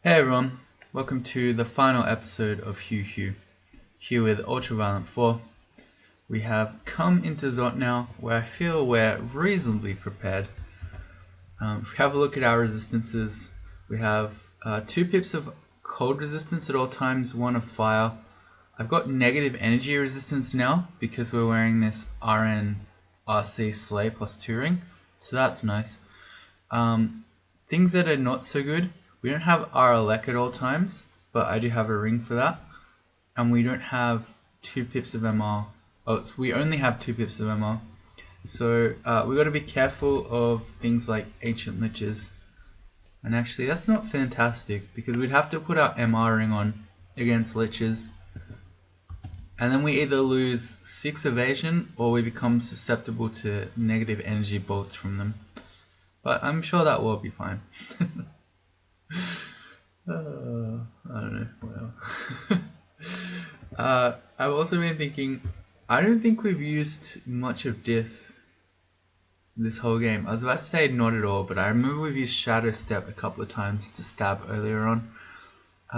Hey everyone, welcome to the final episode of HuHu. Here with Ultraviolent 4. We have come into Zot now, where I feel we're reasonably prepared. If we have a look at our resistances, we have 2 pips of cold resistance at all times, 1 of fire. I've got negative energy resistance now because we're wearing this RC Slay plus 2 ring, so that's nice. Things that are not so good, we don't have RLEC at all times, but I do have a ring for that. And we don't have 2 pips of MR. Oh, we only have 2 pips of MR. So we got to be careful of things like Ancient Liches. And actually that's not fantastic because we'd have to put our MR ring on against Liches. And then we either lose 6 evasion or we become susceptible to negative energy bolts from them. But I'm sure that will be fine. I don't know, whatever. I've also been thinking, I don't think we've used much of Dith this whole game. I was about to say not at all, but I remember we've used Shadow Step a couple of times to stab earlier on.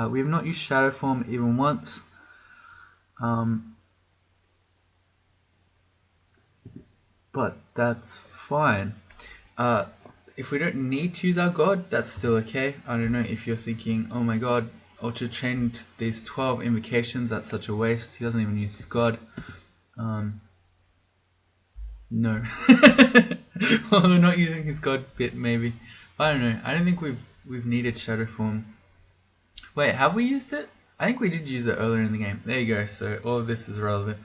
We have not used Shadow Form even once. But that's fine. If we don't need to use our god, that's still okay. I don't know if you're thinking, oh my god, Ultra trained these 12 invocations, that's such a waste. He doesn't even use his god. No. Well, we're not using his god bit, maybe. I don't know. I don't think we've needed Shadow Form. Wait, have we used it? I think we did use it earlier in the game. There you go. So all of this is relevant.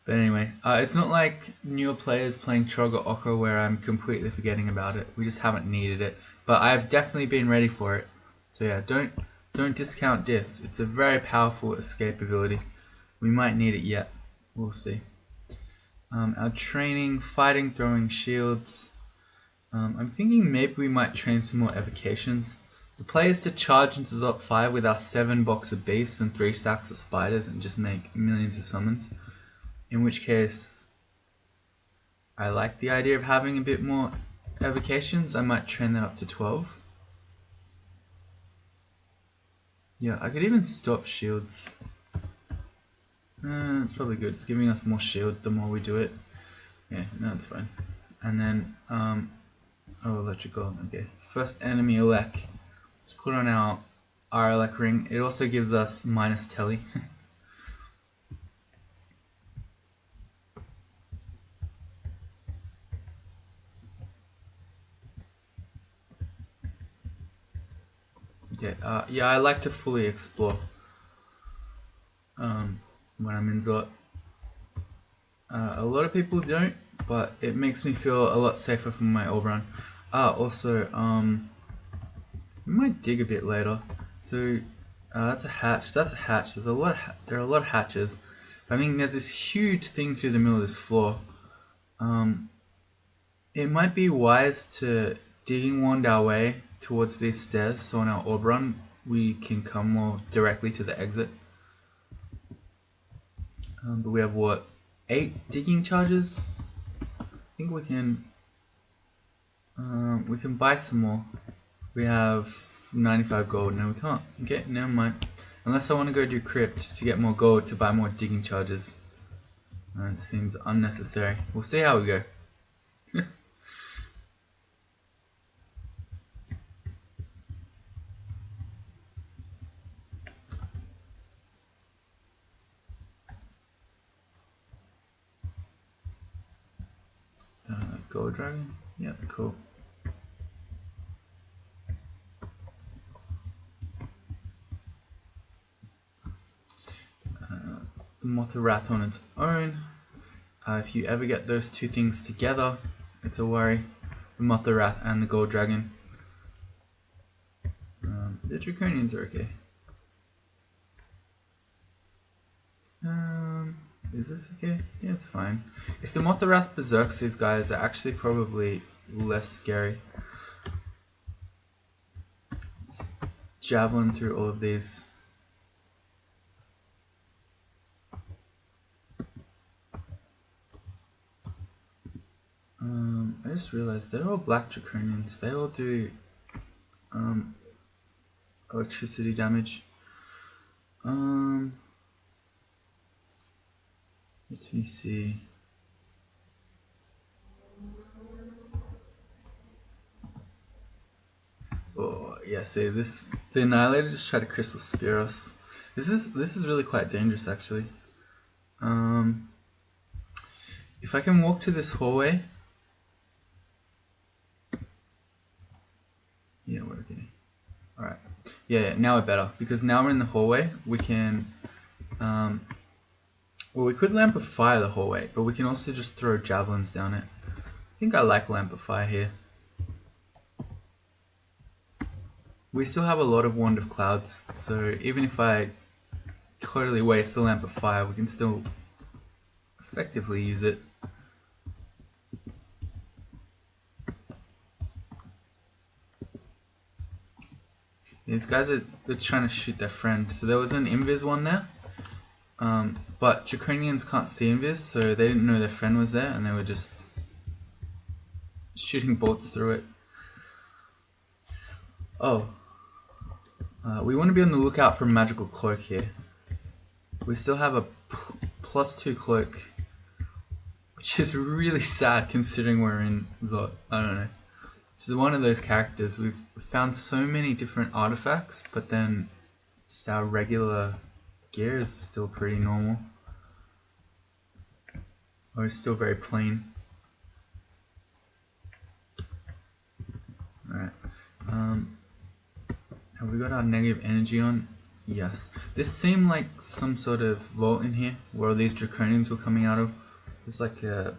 But anyway, it's not like newer players playing Trog or Okra where I'm completely forgetting about it. We just haven't needed it. But I've definitely been ready for it. So yeah, don't discount Dith. It's a very powerful escape ability. We might need it yet. We'll see. Our training, fighting, throwing shields. I'm thinking maybe we might train some more evocations. The play is to charge into Zot 5 with our 7 box of beasts and 3 stacks of spiders and just make millions of summons. In which case, I like the idea of having a bit more evocations. I might train that up to 12. Yeah, I could even stop shields. It's probably good. It's giving us more shield the more we do it. Yeah, no, it's fine. And then, oh, electrical. Okay, first enemy elect. Let's put on our RLEC ring. It also gives us minus telly. Okay, yeah, I like to fully explore when I'm in Zot. A lot of people don't, but it makes me feel a lot safer from my orb run. Also, we might dig a bit later. So that's a hatch. That's a hatch. There are a lot of hatches. I mean, there's this huge thing through the middle of this floor. It might be wise to digging wand our way towards these stairs, so on our orb run we can come more directly to the exit. But we have what, 8 digging charges? I think we can buy some more. We have 95 gold. No, we can't. Okay, never mind. Unless I want to go do crypt to get more gold to buy more digging charges. It seems unnecessary. We'll see how we go. Gold dragon? Yep, cool. Motharath on its own. If you ever get those 2 things together, it's a worry. The Motharath and the Gold Dragon. The Draconians are okay. Is this okay? Yeah, it's fine. If the Motharath berserks these guys, are actually probably less scary. Let's javelin through all of these. I just realized they're all black draconians. They all do electricity damage. Let me see. Oh yeah, see this. The Annihilator just tried to Crystal Spear us. This is really quite dangerous actually. If I can walk to this hallway. Yeah, we're okay. Alright. Yeah, now we're better. Because now we're in the hallway, we can... well, we could Lamp of Fire the hallway, but we can also just throw javelins down it. I think I like Lamp of Fire here. We still have a lot of Wand of Clouds, so even if I totally waste the Lamp of Fire, we can still effectively use it. These guys are they're trying to shoot their friend. So there was an invis one there. But Draconians can't see invis, so they didn't know their friend was there, and they were just shooting bolts through it. Oh. We want to be on the lookout for a magical cloak here. We still have a +2 cloak, which is really sad considering we're in Zot. I don't know. This is one of those characters. We've found so many different artifacts, but then just our regular gear is still pretty normal. Or it's still very plain. Alright. Have we got our negative energy on? Yes. This seemed like some sort of vault in here where all these draconians were coming out of. It's like a...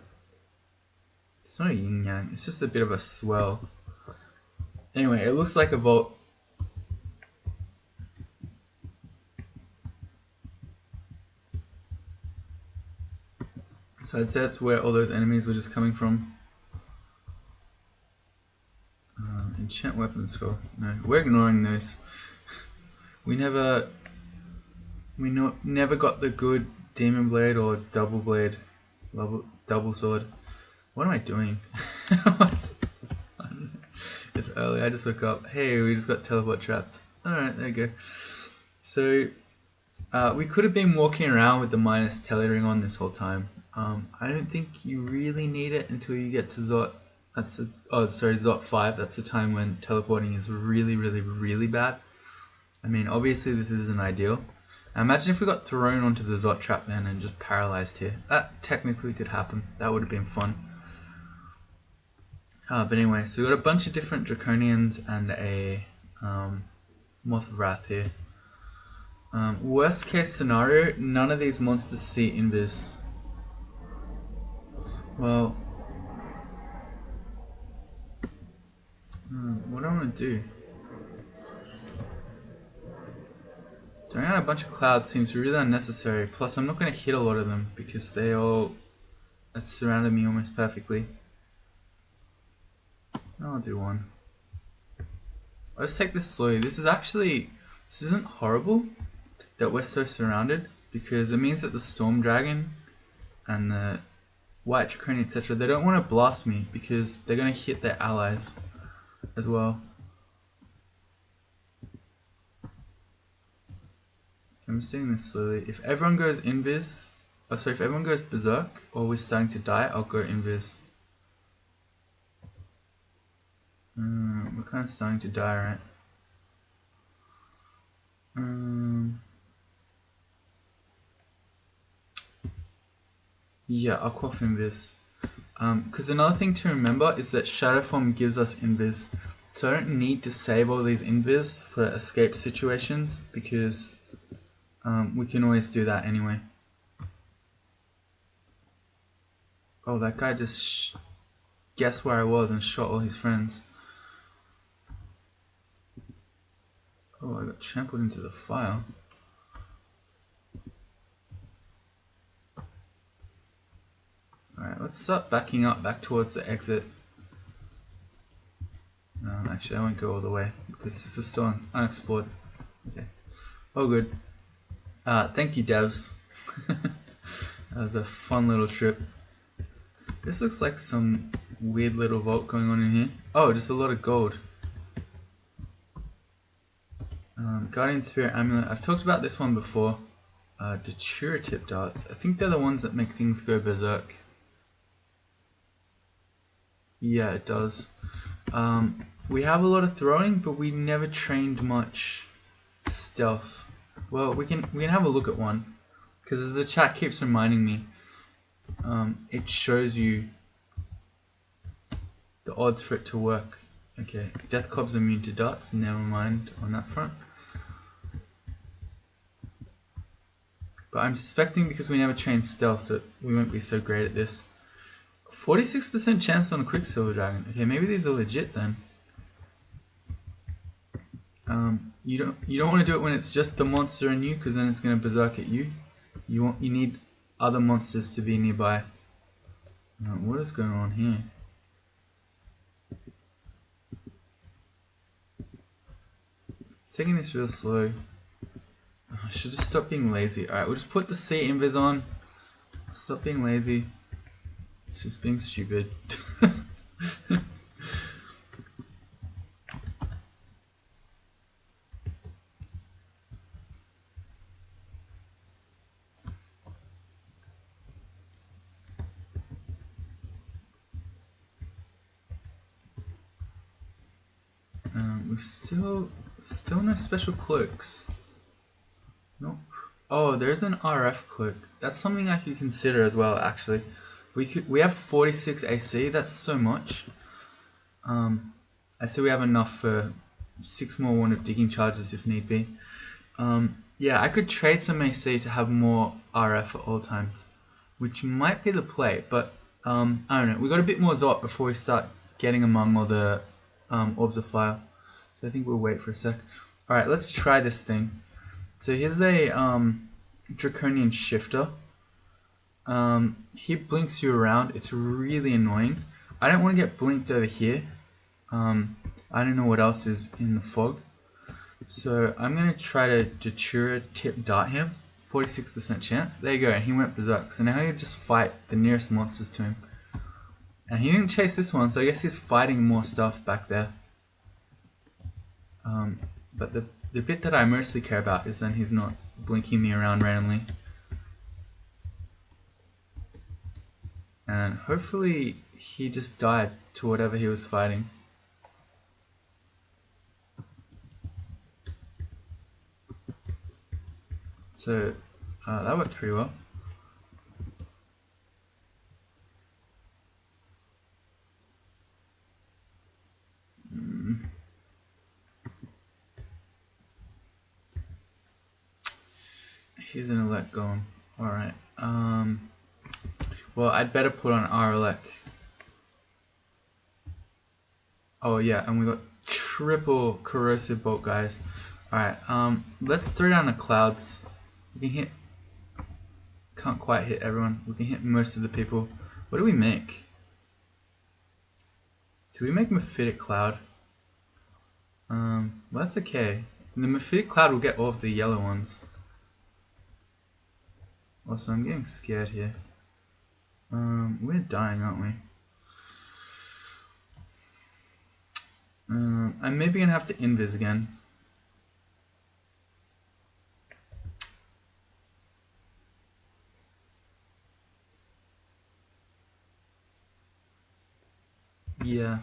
It's not a yin yang, it's just a bit of a swell. Anyway, it looks like a vault. So I'd say that's where all those enemies were just coming from. Enchant weapon scroll. No, we're ignoring those. We never got the good demon blade or double blade, double sword. What am I doing? It's early. I just woke up. Hey, we just got teleport trapped. All right, there you go. So we could have been walking around with the minus tele ring on this whole time. I don't think you really need it until you get to Zot. Zot 5. That's the time when teleporting is really, really, really bad. I mean, obviously this isn't ideal. Now imagine if we got thrown onto the Zot trap then and just paralyzed here. That technically could happen. That would have been fun. But anyway, so we got a bunch of different Draconians and a Moth of Wrath here. Worst case scenario, none of these monsters see invis. Well, what do I want to do? Throwing out a bunch of clouds seems really unnecessary, plus I'm not going to hit a lot of them because they all surrounded me almost perfectly. I'll do one. I'll just take this slowly. This isn't horrible that we're so surrounded, because it means that the Storm Dragon and the White Draconian, etc., they don't want to blast me because they're going to hit their allies as well. I'm just doing this slowly. If everyone goes invis, if everyone goes berserk or we're starting to die, I'll go invis. We're kind of starting to die, right? Yeah, I'll quaff invis. Because another thing to remember is that Shadow Form gives us invis. So I don't need to save all these invis for escape situations because we can always do that anyway. Oh, that guy just guessed where I was and shot all his friends. Oh, I got trampled into the fire. Alright, let's start backing up back towards the exit. Actually, I won't go all the way because this was still unexplored. Okay. Oh, good. Thank you, devs. That was a fun little trip. This looks like some weird little vault going on in here. Oh, just a lot of gold. Guardian Spirit Amulet. I've talked about this one before. Datura tip darts. I think they're the ones that make things go berserk. Yeah, it does. We have a lot of throwing, but we never trained much stealth. Well, we can have a look at one, because as the chat keeps reminding me, it shows you the odds for it to work. Okay, Death Cob's immune to darts. Never mind on that front. But I'm suspecting because we never trained stealth that we won't be so great at this. 46% chance on a Quicksilver Dragon. Okay, maybe these are legit then. You don't want to do it when it's just the monster and you, because then it's going to berserk at you. You need other monsters to be nearby. What is going on here? It's taking this real slow. I should just stop being lazy. Alright, we'll just put the C invis on. Stop being lazy. It's just being stupid. We've still no special cloaks. Nope. Oh, there's an RF cloak. That's something I could consider as well. Actually, we have 46 AC. That's so much. I say we have enough for 6 more Wand of Digging charges if need be. Yeah, I could trade some AC to have more RF at all times, which might be the play. But I don't know. We got a bit more Zot before we start getting among all the orbs of fire. So I think we'll wait for a sec. Alright, let's try this thing. So here's a Draconian Shifter. He blinks you around. It's really annoying. I don't want to get blinked over here. I don't know what else is in the fog. So I'm going to try to Datura tip dart him. 46% chance. There you go. He went berserk. So now he'll just fight the nearest monsters to him. And he didn't chase this one, so I guess he's fighting more stuff back there. But the bit that I mostly care about is then he's not blinking me around randomly. And hopefully he just died to whatever he was fighting. So that worked pretty well. He's an elect golem. Alright. Well, I'd better put on our elect. Oh yeah, and we got triple corrosive bolt, guys. Alright, let's throw down the clouds. We can hit... Can't quite hit everyone. We can hit most of the people. What do we make? Do we make Mephitic Cloud? Well, that's okay. The Mephitic Cloud will get all of the yellow ones. Also, I'm getting scared here. We're dying, aren't we? I'm maybe gonna have to invis again. Yeah.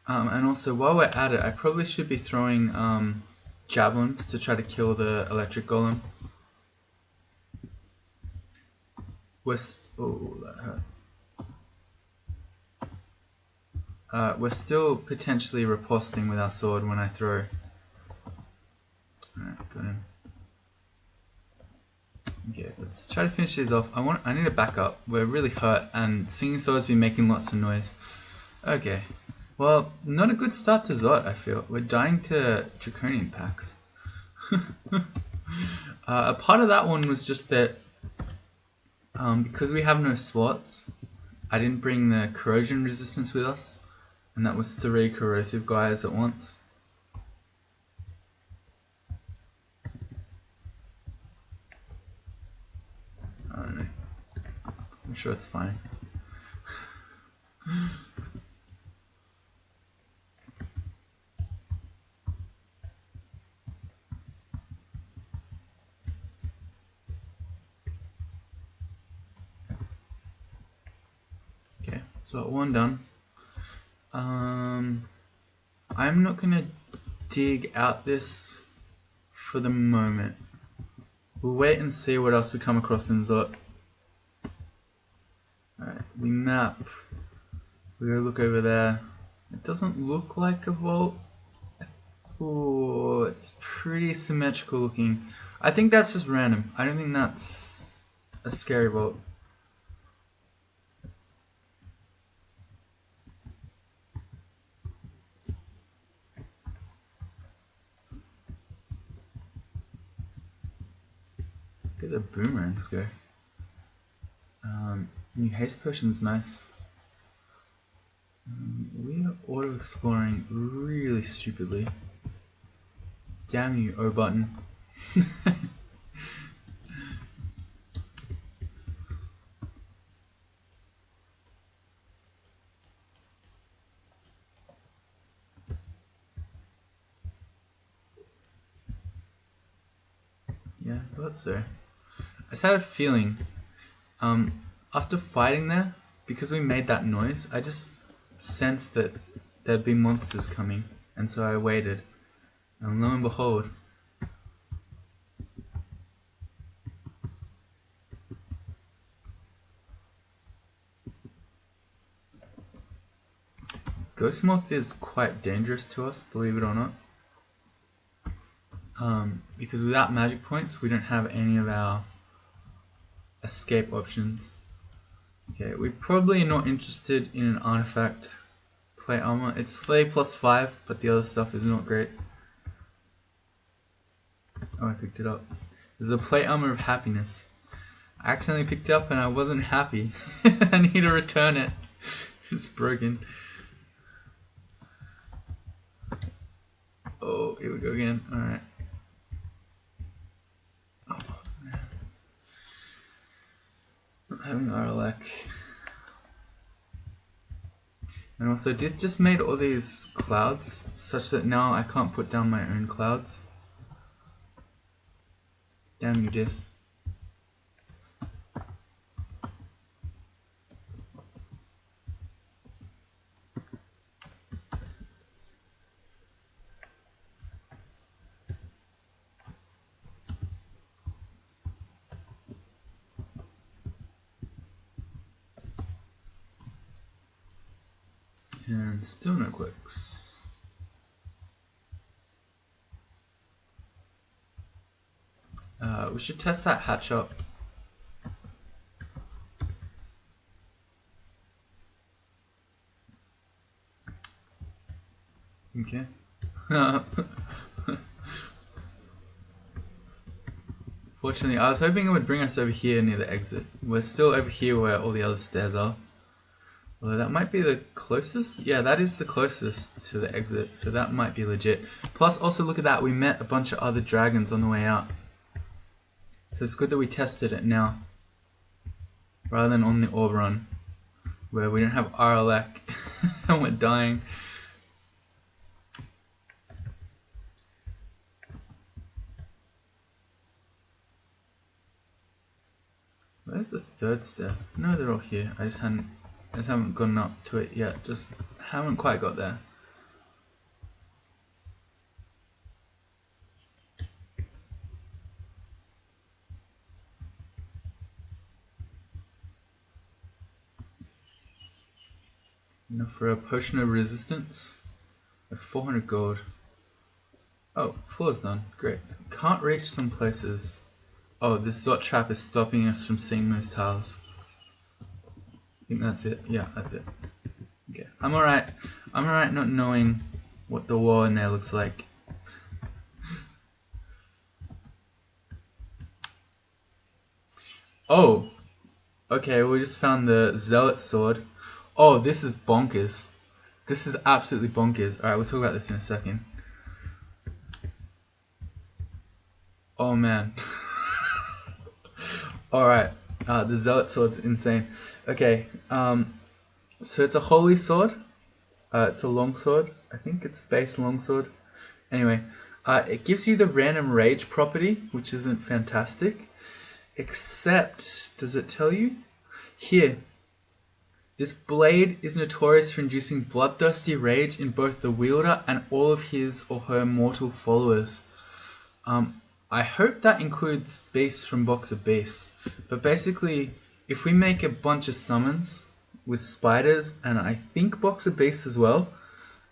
And also, while we're at it, I probably should be throwing javelins to try to kill the electric golem. Oh, that hurt. We're still potentially riposting with our sword when I throw. Alright, got him. Okay, let's try to finish these off. I need a backup. We're really hurt, and Singing Sword's been making lots of noise. Okay. Well, not a good start to Zot, I feel. We're dying to Draconian packs. A part of that one was just that because we have no slots, I didn't bring the corrosion resistance with us, and that was 3 corrosive guys at once. I don't know. I'm sure it's fine. So one done. I'm not gonna dig out this for the moment. We'll wait and see what else we come across in Zot. Alright, we map. We go look over there. It doesn't look like a vault. Oh, it's pretty symmetrical looking. I think that's just random. I don't think that's a scary vault. Look at the boomerangs go. New haste potion's nice. We are auto-exploring really stupidly. Damn you, O button. Yeah, I thought so. I just had a feeling, after fighting there, because we made that noise, I just sensed that there'd be monsters coming, and so I waited. And lo and behold, Ghost Moth is quite dangerous to us, believe it or not. Because without magic points, we don't have any of our escape options. Okay, we're probably not interested in an artifact plate armor. It's Slay +5, but the other stuff is not great. Oh, I picked it up. There's a plate armor of happiness. I accidentally picked it up and I wasn't happy. I need to return it. It's broken. Oh, here we go again. Alright. Oh, man. Not having Aralek. And also, it just made all these clouds such that now I can't put down my own clouds. Damn you, Diff. And still no clicks. We should test that hatch up. Okay. Fortunately, I was hoping it would bring us over here near the exit. We're still over here where all the other stairs are. Although that might be the closest? Yeah, that is the closest to the exit, so that might be legit. Plus, also look at that, we met a bunch of other dragons on the way out. So it's good that we tested it now, rather than on the orb run, where we don't have Aralek and we're dying. Where's the third step? No, they're all here. I just haven't gone up to it yet. Just haven't quite got there. Enough for a potion of resistance. 400 gold. Oh, floor's done. Great. Can't reach some places. Oh, this Zot trap is stopping us from seeing those tiles. I think that's it. Yeah, that's it. Okay. I'm alright. I'm alright not knowing what the wall in there looks like. Oh! Okay, we just found the Zealot sword. Oh, this is bonkers. This is absolutely bonkers. Alright, we'll talk about this in a second. Oh man. Alright, the Zealot sword's insane. Okay, so it's a holy sword. It's a longsword. I think it's base longsword. Anyway, it gives you the random rage property, which isn't fantastic. Except, does it tell you? Here, This blade is notorious for inducing bloodthirsty rage in both the wielder and all of his or her mortal followers. I hope that includes beasts from Box of Beasts. But basically, if we make a bunch of summons with spiders and I think Box of Beasts as well,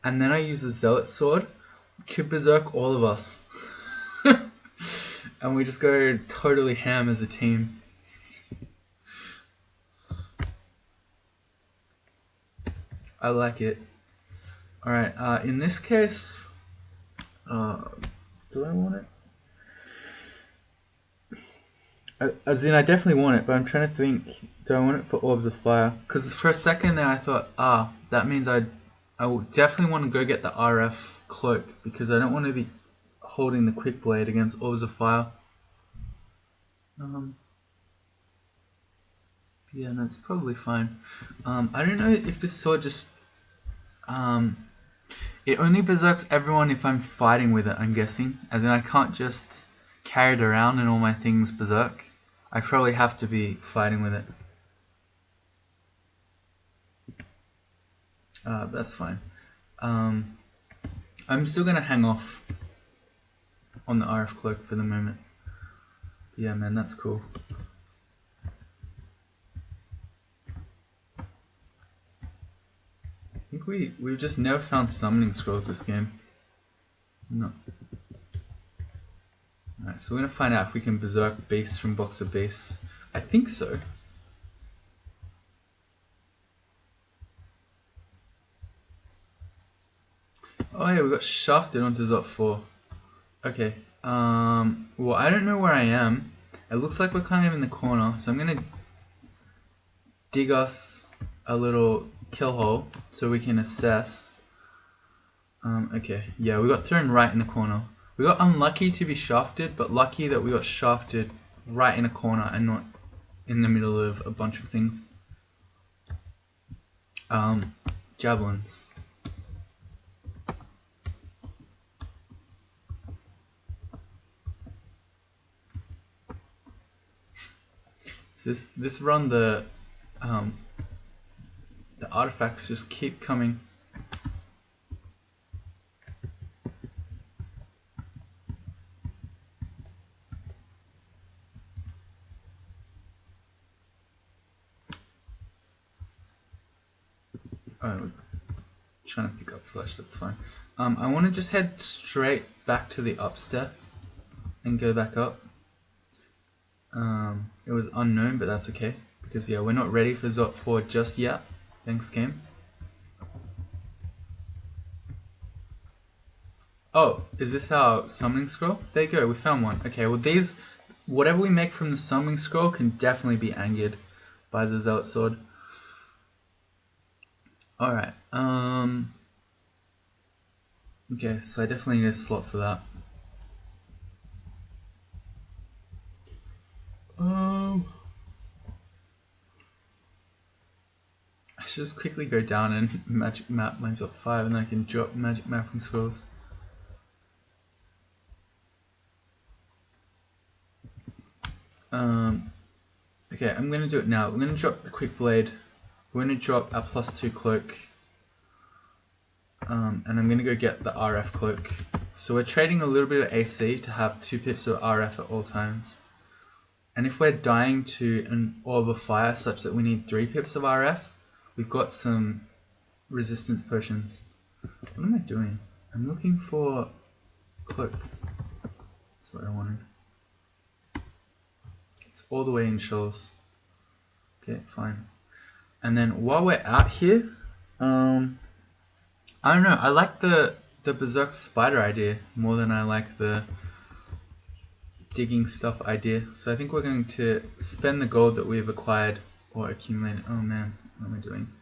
and then I use the Zealot Sword, could berserk all of us. And we just go totally ham as a team. I like it. Alright, in this case, do I want it? As in, I definitely want it, but I'm trying to think, do I want it for Orbs of Fire? Because for a second there I thought, that means I will definitely want to go get the RF cloak, because I don't want to be holding the quick blade against Orbs of Fire. Yeah, no, it's probably fine. I don't know if this sword just... it only berserks everyone if I'm fighting with it, I'm guessing. As in, I can't just carry it around and all my things berserk. I probably have to be fighting with it. That's fine. I'm still going to hang off on the RF cloak for the moment. Yeah, man, that's cool. I think we've just never found summoning scrolls this game. No. Alright, so we're going to find out if we can berserk beasts from Box of Beasts. I think so. Oh yeah, we got shafted onto Zot 4. Okay. Well, I don't know where I am. It looks like we're kind of in the corner, so I'm going to dig us a little kill hole so we can assess. Okay, yeah, we got thrown right in the corner. We got unlucky to be shafted, but lucky that we got shafted right in a corner and not in the middle of a bunch of things. Javelins. So this run, the artifacts just keep coming. Oh, trying to pick up flesh, that's fine. I want to just head straight back to the up step and go back up. It was unknown, but that's okay, because yeah, we're not ready for Zot 4 just yet. Thanks, game. Oh, is this our summoning scroll? There you go, we found one. Okay, well these, whatever we make from the summoning scroll can definitely be angered by the Zealot Sword. Alright, okay, so I definitely need a slot for that. I should just quickly go down and magic map my Zot 5 and then I can drop magic mapping scrolls. Okay, I'm gonna do it now. I'm gonna drop the quick blade. We're gonna drop our +2 cloak. And I'm gonna go get the RF cloak. So we're trading a little bit of AC to have 2 pips of RF at all times. And if we're dying to an orb of fire such that we need 3 pips of RF, we've got some resistance potions. What am I doing? I'm looking for cloak. That's what I wanted. It's all the way in shoals. Okay, fine. And then while we're out here, I don't know, I like the berserk spider idea more than I like the digging stuff idea. So I think we're going to spend the gold that we've acquired or accumulated. Oh man, what am I doing?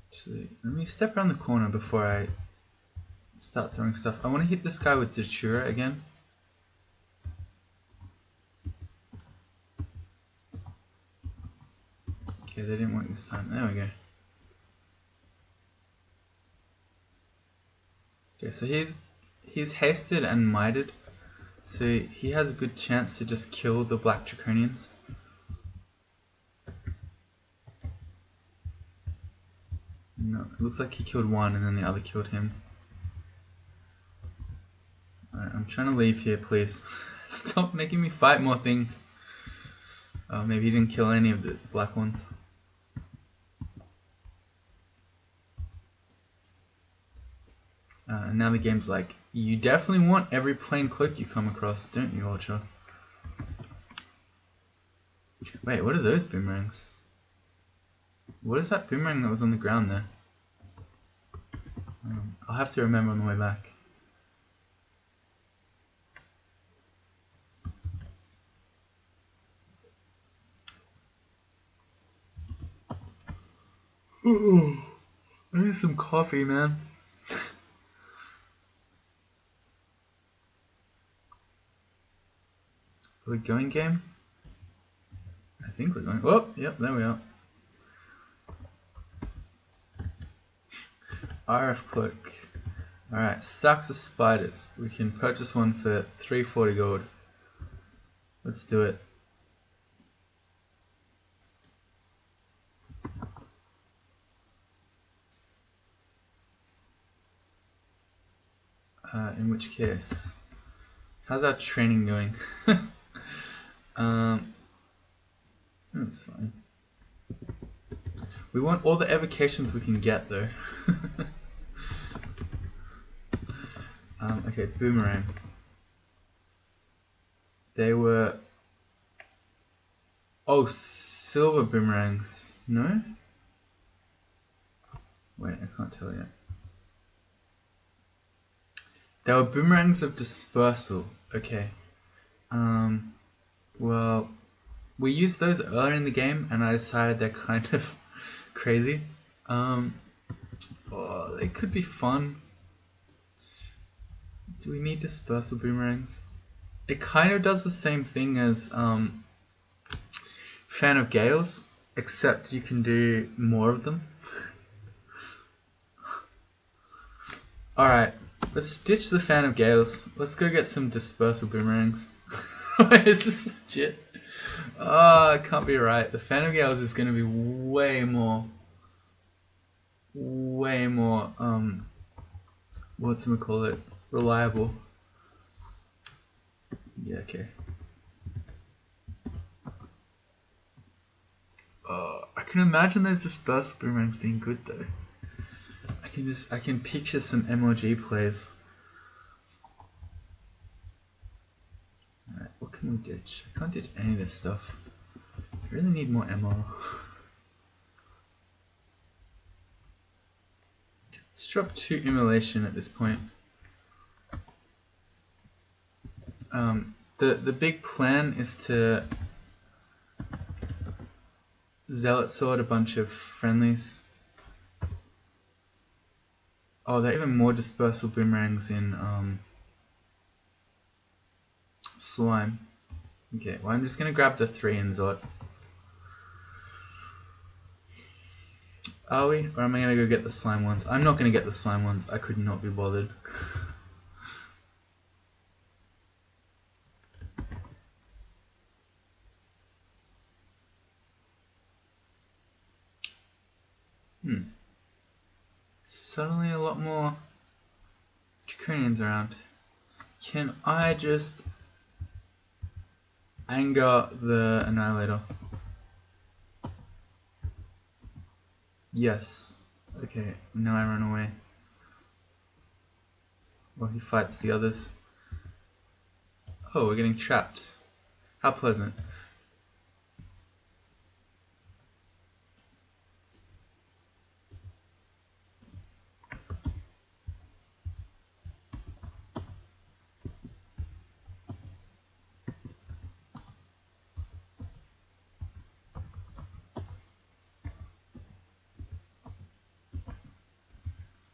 Actually, let me step around the corner before I start throwing stuff. I want to hit this guy with Datura again. Okay, they didn't work this time. There we go. Okay, so he's hasted and mited, so he has a good chance to just kill the black draconians. looks like he killed one and then the other killed him. Alright, I'm trying to leave here, please. Stop making me fight more things. Oh, maybe he didn't kill any of the black ones. And now the game's like, you definitely want every plain cloak you come across, don't you, Ultra? Wait, what are those boomerangs? What is that boomerang that was on the ground there? I'll have to remember on the way back. Ooh, I need some coffee, man. Are we going game? I think we're going. Oh, yep, there we are. RF cloak. Alright, sacks of spiders. We can purchase one for 340 gold. Let's do it. In which case, how's our training going? That's fine. We want all the evocations we can get though. Okay, boomerang. They were... Oh, silver boomerangs. No? Wait, I can't tell yet. They were boomerangs of dispersal. Okay. Well, we used those earlier in the game and I decided they're kind of crazy. Oh, they could be fun. Do we need dispersal boomerangs? It kind of does the same thing as Fan of Gales, except you can do more of them. Alright, let's ditch the Fan of Gales. Let's go get some dispersal boomerangs. Wait, is this legit? Oh, it can't be right. The Fan of Gales is going to be way more, whatchamacallit, reliable. Yeah, okay. I can imagine those dispersal boomerangs being good though. I can picture some MLG plays. Alright, what can we ditch? I can't ditch any of this stuff. I really need more ammo. Let's drop 2 immolation at this point. The big plan is to zealot sword a bunch of friendlies. Oh, there are even more dispersal boomerangs in slime. Okay, well I'm just gonna grab the 3 in Zot. Are we? Or am I gonna go get the slime ones? I'm not gonna get the slime ones. I could not be bothered. Suddenly a lot more draconians around. Can I just anger the annihilator? Yes. Okay, now I run away. Well, he fights the others. Oh, we're getting trapped. How pleasant.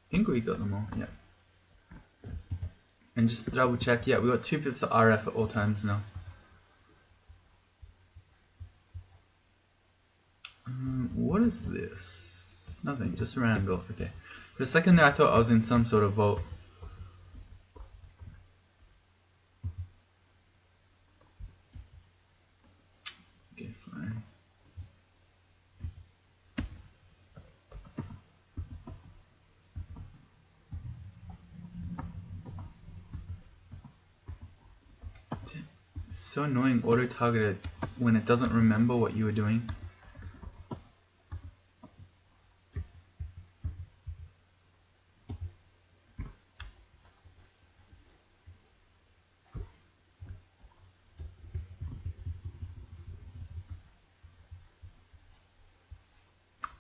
I think we got them all, yeah. And just to double check, yeah, we got 2 bits of RF at all times now. What is this? Nothing, just a random build. Okay. For a second there I thought I was in some sort of vault. Okay, fine. It's so annoying auto-targeted when it doesn't remember what you were doing.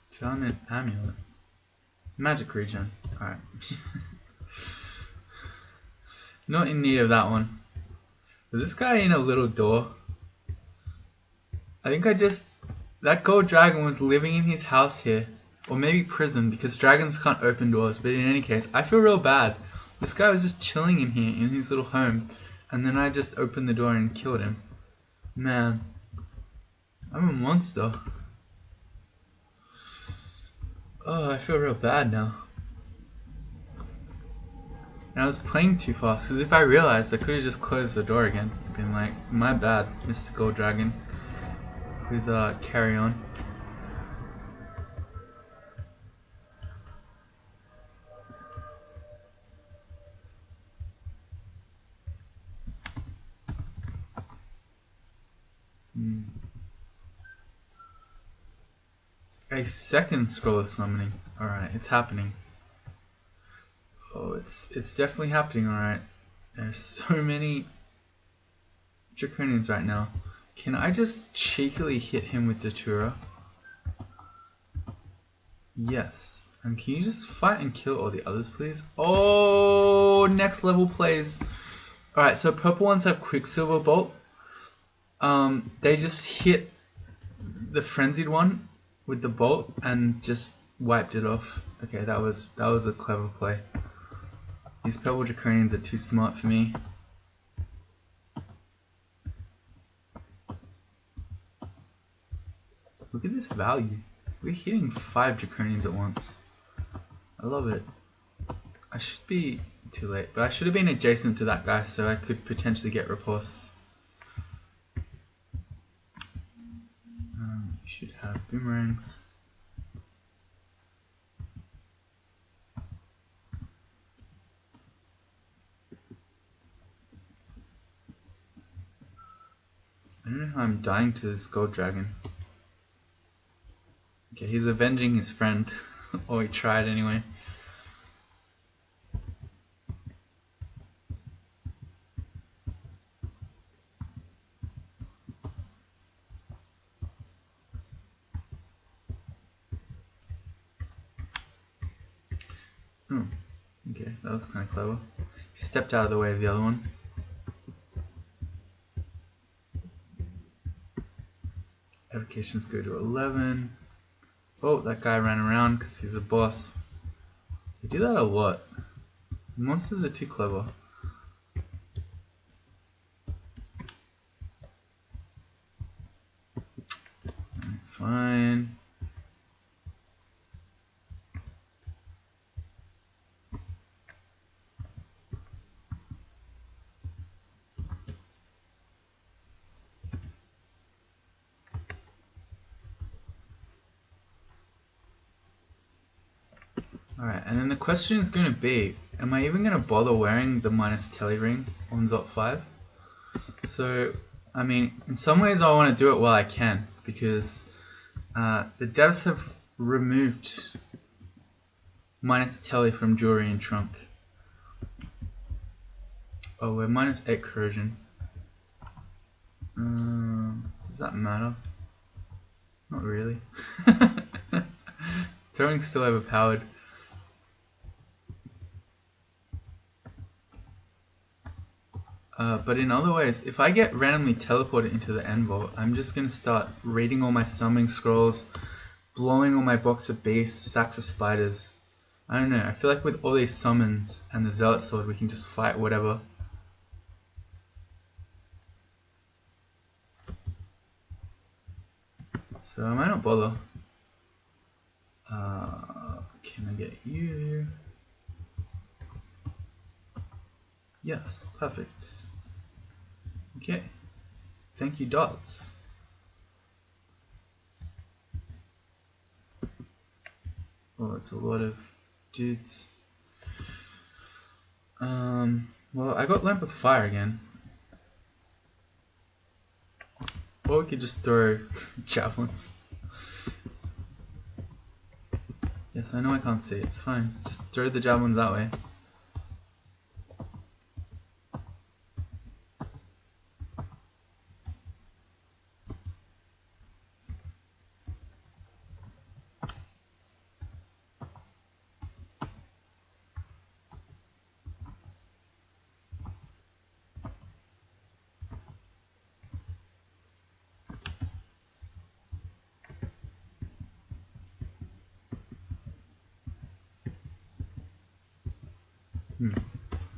Found an amulet. Magic regen. Alright. Not in need of that one. Is this guy in a little door? I think that gold dragon was living in his house here. Or maybe prison, because dragons can't open doors. But in any case, I feel real bad. This guy was just chilling in here, in his little home. And then I just opened the door and killed him. Man. I'm a monster. Oh, I feel real bad now. And I was playing too fast, because if I realized, I could have just closed the door again. Been like, my bad, Mr. Gold Dragon. Please carry on. A second scroll of summoning. Alright, it's happening. Oh, it's definitely happening, alright. There's so many Draconians right now. Can I just cheekily hit him with Datura? Yes. And can you just fight and kill all the others, please? Oh, next level plays. Alright, so purple ones have Quicksilver Bolt. They just hit the frenzied one with the bolt and just wiped it off. Okay, that was a clever play. These purple draconians are too smart for me. Look at this value. We're hitting 5 draconians at once. I love it. I should be too late, but I should have been adjacent to that guy so I could potentially get riposte. You should have boomerangs. I don't know how I'm dying to this gold dragon. Okay, he's avenging his friend. Or he tried anyway. Oh, okay, that was kind of clever. He stepped out of the way of the other one. Evocations go to 11. Oh, that guy ran around because he's a boss. They do that a lot. Monsters are too clever. Fine. Alright, and then the question is going to be, am I even going to bother wearing the minus tele ring on Zot 5? So, I mean, in some ways I want to do it while I can, because the devs have removed minus tele from jewelry and trunk. Oh, we're minus 8 corrosion. Does that matter? Not really. Throwing's still overpowered. But in other ways, if I get randomly teleported into the end vault, I'm just going to start reading all my summoning scrolls, blowing all my box of beasts, sacks of spiders. I don't know, I feel like with all these summons and the zealot sword, we can just fight whatever. So I might not bother. Can I get you? Yes, perfect. Okay. Thank you, dots. Oh, it's a lot of dudes. Well, I got Lamp of Fire again. Or we could just throw javelins. Yes, I know I can't see. It's fine. Just throw the javelins that way.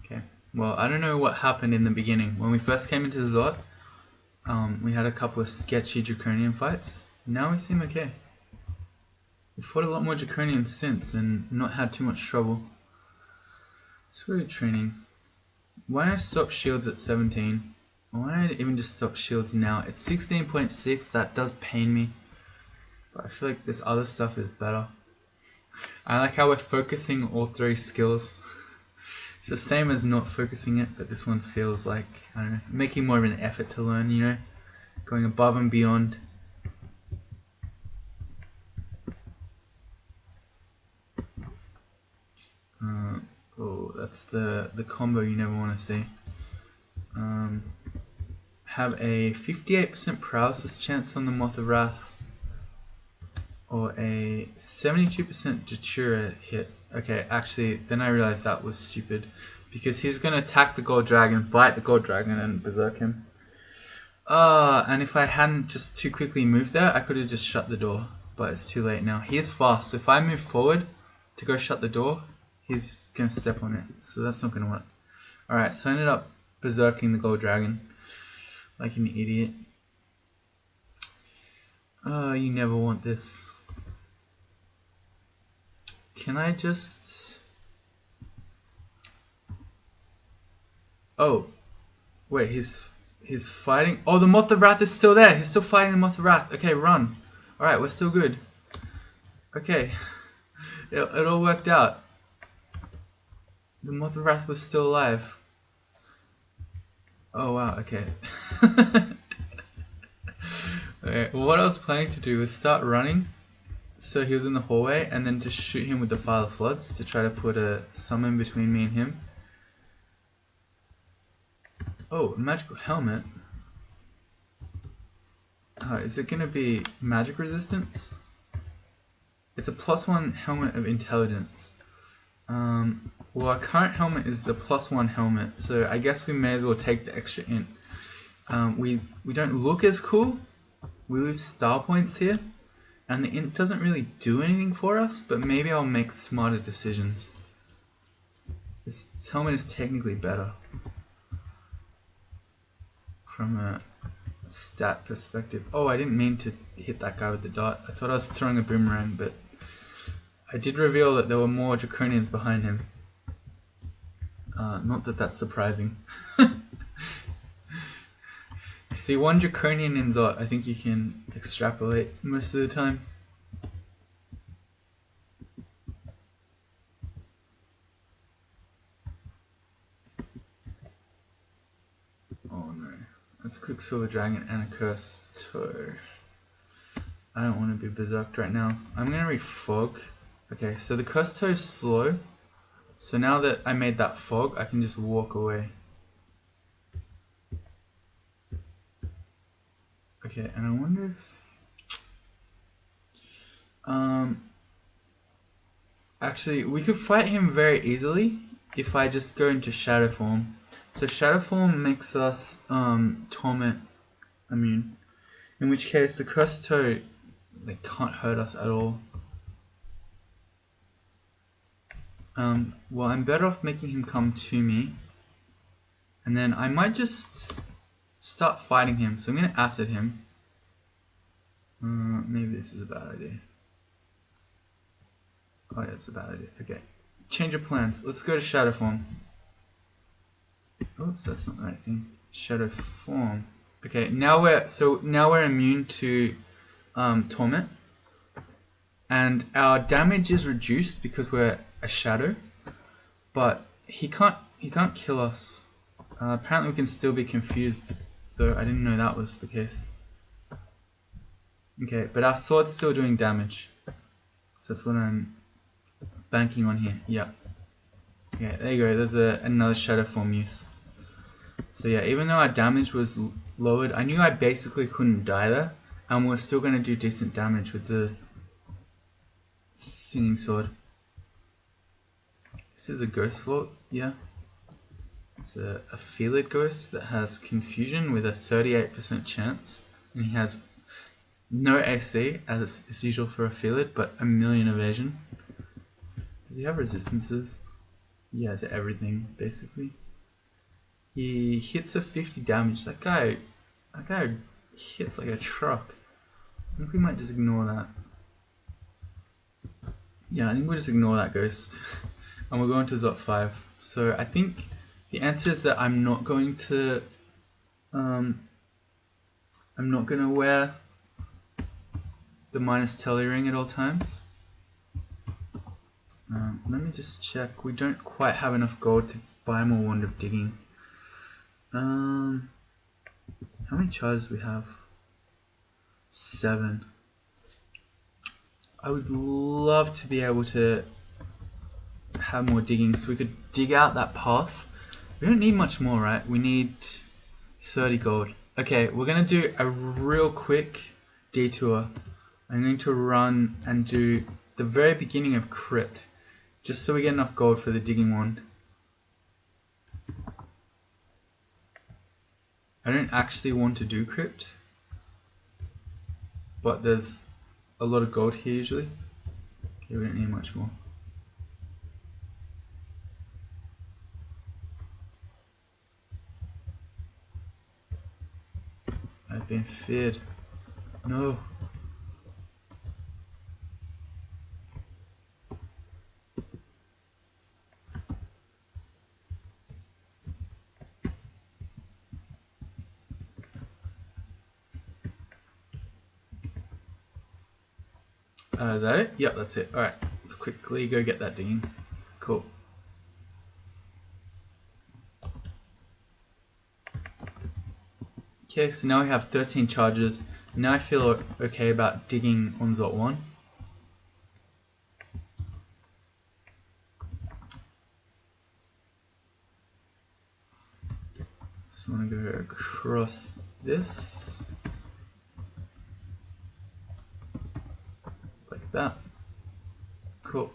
Okay. Well, I don't know what happened in the beginning. When we first came into the Zot, we had a couple of sketchy Draconian fights. Now we seem okay. We've fought a lot more Draconians since and not had too much trouble. It's really training. Why don't I stop shields at 17? Why don't I even just stop shields now? It's 16.6, that does pain me. But I feel like this other stuff is better. I like how we're focusing all three skills. It's the same as not focusing it, but this one feels like, I don't know, making more of an effort to learn, you know? Going above and beyond. Oh, that's the combo you never want to see. Have a 58% paralysis chance on the Moth of Wrath, or a 72% Datura hit. Okay, actually, then I realized that was stupid, because he's going to attack the Gold Dragon, bite the Gold Dragon, and berserk him. And if I hadn't just too quickly moved there, I could have just shut the door, but it's too late now. He is fast, so if I move forward to go shut the door, he's going to step on it, so that's not going to work. Alright, so I ended up berserking the Gold Dragon like an idiot. Oh, you never want this. Can I just... Oh, wait, he's fighting... Oh, the Moth of Wrath is still there. He's still fighting the Moth of Wrath. Okay, run. Alright, we're still good. Okay. It all worked out. The Moth of Wrath was still alive. Oh, wow, okay. Okay, well, what I was planning to do was start running, so he was in the hallway, and then just shoot him with the Fire of Floods to try to put a summon between me and him. Oh, magical helmet. Is it going to be magic resistance? It's a +1 helmet of intelligence. Well, our current helmet is a +1 helmet, so I guess we may as well take the extra int. We don't look as cool. We lose star points here, and the int doesn't really do anything for us, but maybe I'll make smarter decisions. This helmet is technically better from a stat perspective. Oh, I didn't mean to hit that guy with the dart. I thought I was throwing a boomerang, but I did reveal that there were more Draconians behind him. Not that that's surprising. See, one Draconian in Zot, I think you can extrapolate most of the time. Oh no. That's a Quicksilver Dragon and a Cursed Toe. I don't want to be berserked right now. I'm going to read Fog. Okay, so the Cursed Toe is slow. So now that I made that fog, I can just walk away. Okay, and I wonder if... actually, we could fight him very easily if I just go into Shadow Form. So Shadow Form makes us Torment immune. In which case, the Cursed Toe can't hurt us at all. Well, I'm better off making him come to me. And then I might just start fighting him. So I'm going to acid him. Maybe this is a bad idea. Oh yeah, it's a bad idea. Okay. Change of plans. Let's go to Shadow Form. Oops, that's not the right thing. Shadow Form. Okay, now we're immune to Torment. And our damage is reduced because we're a shadow. But he can't kill us. Apparently we can still be confused, though I didn't know that was the case. Okay, but our sword's still doing damage. So that's what I'm banking on here. Yeah. Yeah, there you go. There's another shadow form use. So yeah, even though our damage was lowered, I knew I basically couldn't die there. And we're still going to do decent damage with the singing sword. This is a ghost vault, yeah. It's a Felid ghost that has confusion with a 38% chance. And he has no AC, as is usual for a Felid, but a million evasion. Does he have resistances? Yeah, to everything, basically. He hits for 50 damage. That guy hits like a truck. I think we might just ignore that. Yeah, I think we'll just ignore that ghost. And we'll go into Zot 5. So I think the answer is that I'm not going to wear the minus telly ring at all times. Let me just check. We don't quite have enough gold to buy more Wand of Digging. How many charges do we have? 7. I would love to be able to have more digging so we could dig out that path. We don't need much more, right? We need 30 gold. Okay, we're going to do a real quick detour. I'm going to run and do the very beginning of Crypt, just so we get enough gold for the digging wand. I don't actually want to do Crypt, but there's a lot of gold here usually. Okay, we don't need much more. I've been feared. No. Is that it? Yep, that's it. Alright, let's quickly go get that digging. Cool. Okay, so now we have 13 charges. Now I feel okay about digging on Zot 1. So I'm going to go across this. Like that. Cool.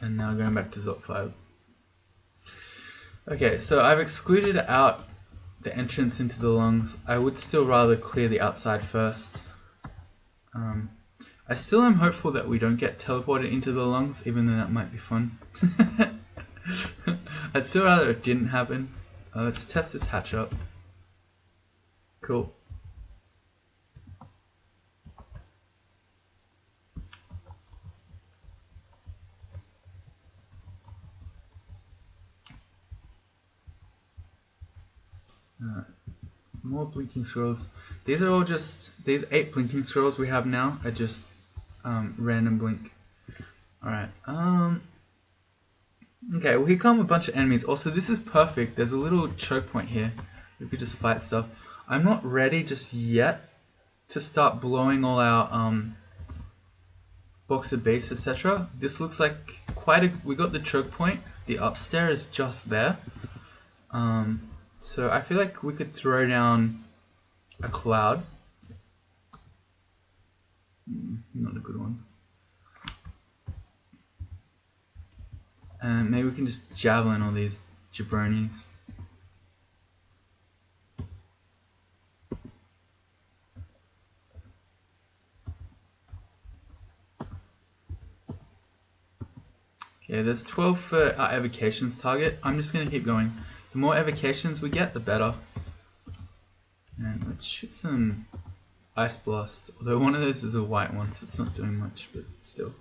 And now going back to Zot 5. Okay, so I've excluded out the entrance into the lungs. I would still rather clear the outside first. I still am hopeful that we don't get teleported into the lungs, even though that might be fun. I'd still rather it didn't happen. Let's test this hatch up. Cool. More blinking scrolls. These are all just, these 8 blinking scrolls we have now are just random blink. Alright, okay, well here come a bunch of enemies. Also, this is perfect. There's a little choke point here. We could just fight stuff. I'm not ready just yet to start blowing all our box of base, etc. This looks like quite a, we got the choke point. The upstair is just there. So I feel like we could throw down a cloud. Not a good one. And maybe we can just javelin all these jabronis. Okay, there's 12 for our evocations target. I'm just going to keep going. The more evocations we get, the better. And let's shoot some Ice Blast. Although one of those is a white one, so it's not doing much, but still.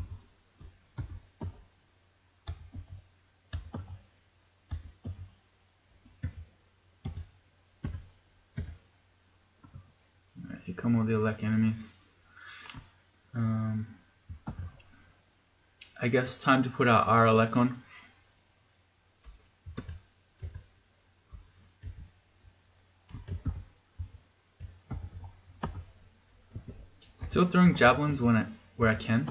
Alright, here come all the elect enemies. I guess time to put our RLEC on. Still throwing javelins where I can.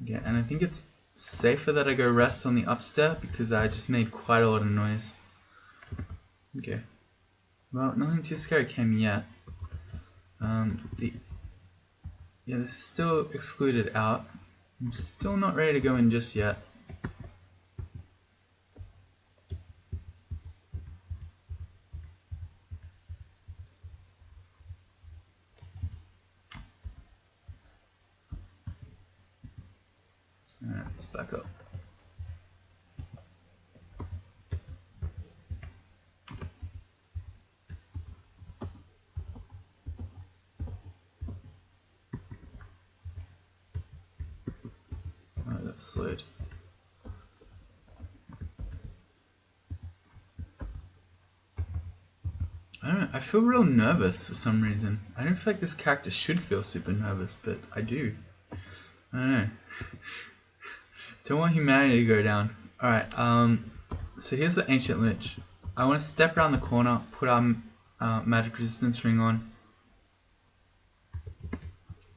Yeah, and I think it's safer that I go rest on the upstair because I just made quite a lot of noise. Okay. Well, nothing too scary came yet. Yeah, this is still excluded out. I'm still not ready to go in just yet. Alright, let's back up. Oh, that's slowed. I don't know, I feel real nervous for some reason. I don't feel like this character should feel super nervous, but I do. I don't know. Don't want humanity to go down. Alright, so here's the Ancient Lich. I want to step around the corner, put our magic resistance ring on.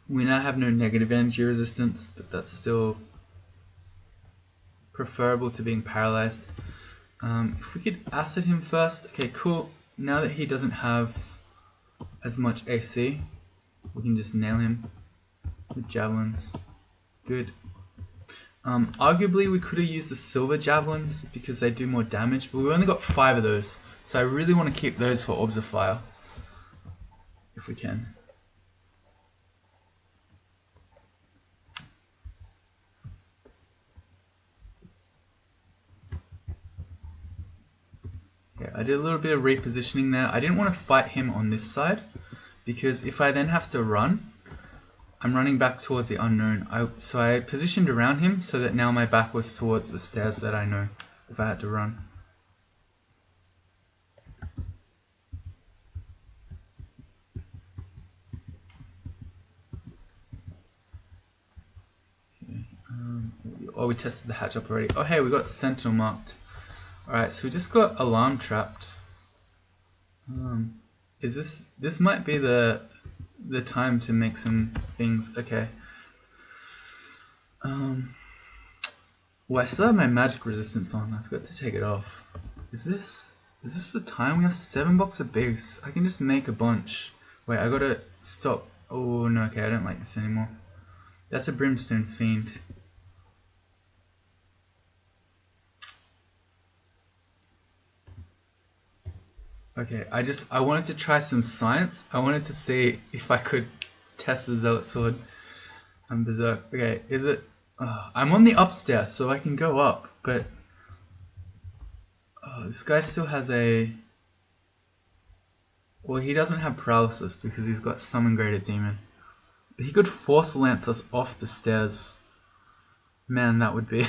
We now have no negative energy resistance, but that's still preferable to being paralyzed. If we could acid him first, okay, cool. Now that he doesn't have as much AC, we can just nail him with javelins. Good. Arguably we could have used the silver javelins because they do more damage, but we've only got 5 of those, so I really want to keep those for orbs of fire, if we can. Okay, I did a little bit of repositioning there. I didn't want to fight him on this side, because if I then have to run, I'm running back towards the unknown. So I positioned around him so that now my back was towards the stairs that I know if I had to run. Okay, oh, we tested the hatch up already. Oh hey, we got Sentinel marked. Alright, so we just got alarm trapped. This might be the time to make some things. Okay. Well, I still have my magic resistance on. I forgot to take it off. Is this the time? We have 7 blocks of base. I can just make a bunch. Wait, I gotta stop. Oh no, okay, I don't like this anymore. That's a brimstone fiend. Okay, I wanted to try some science. I wanted to see if I could test the zealot sword. I'm berserk. Okay, is it? I'm on the upstairs, so I can go up, but this guy still has a. Well, he doesn't have paralysis because he's got summon graded demon. But he could force lance us off the stairs. Man, that would be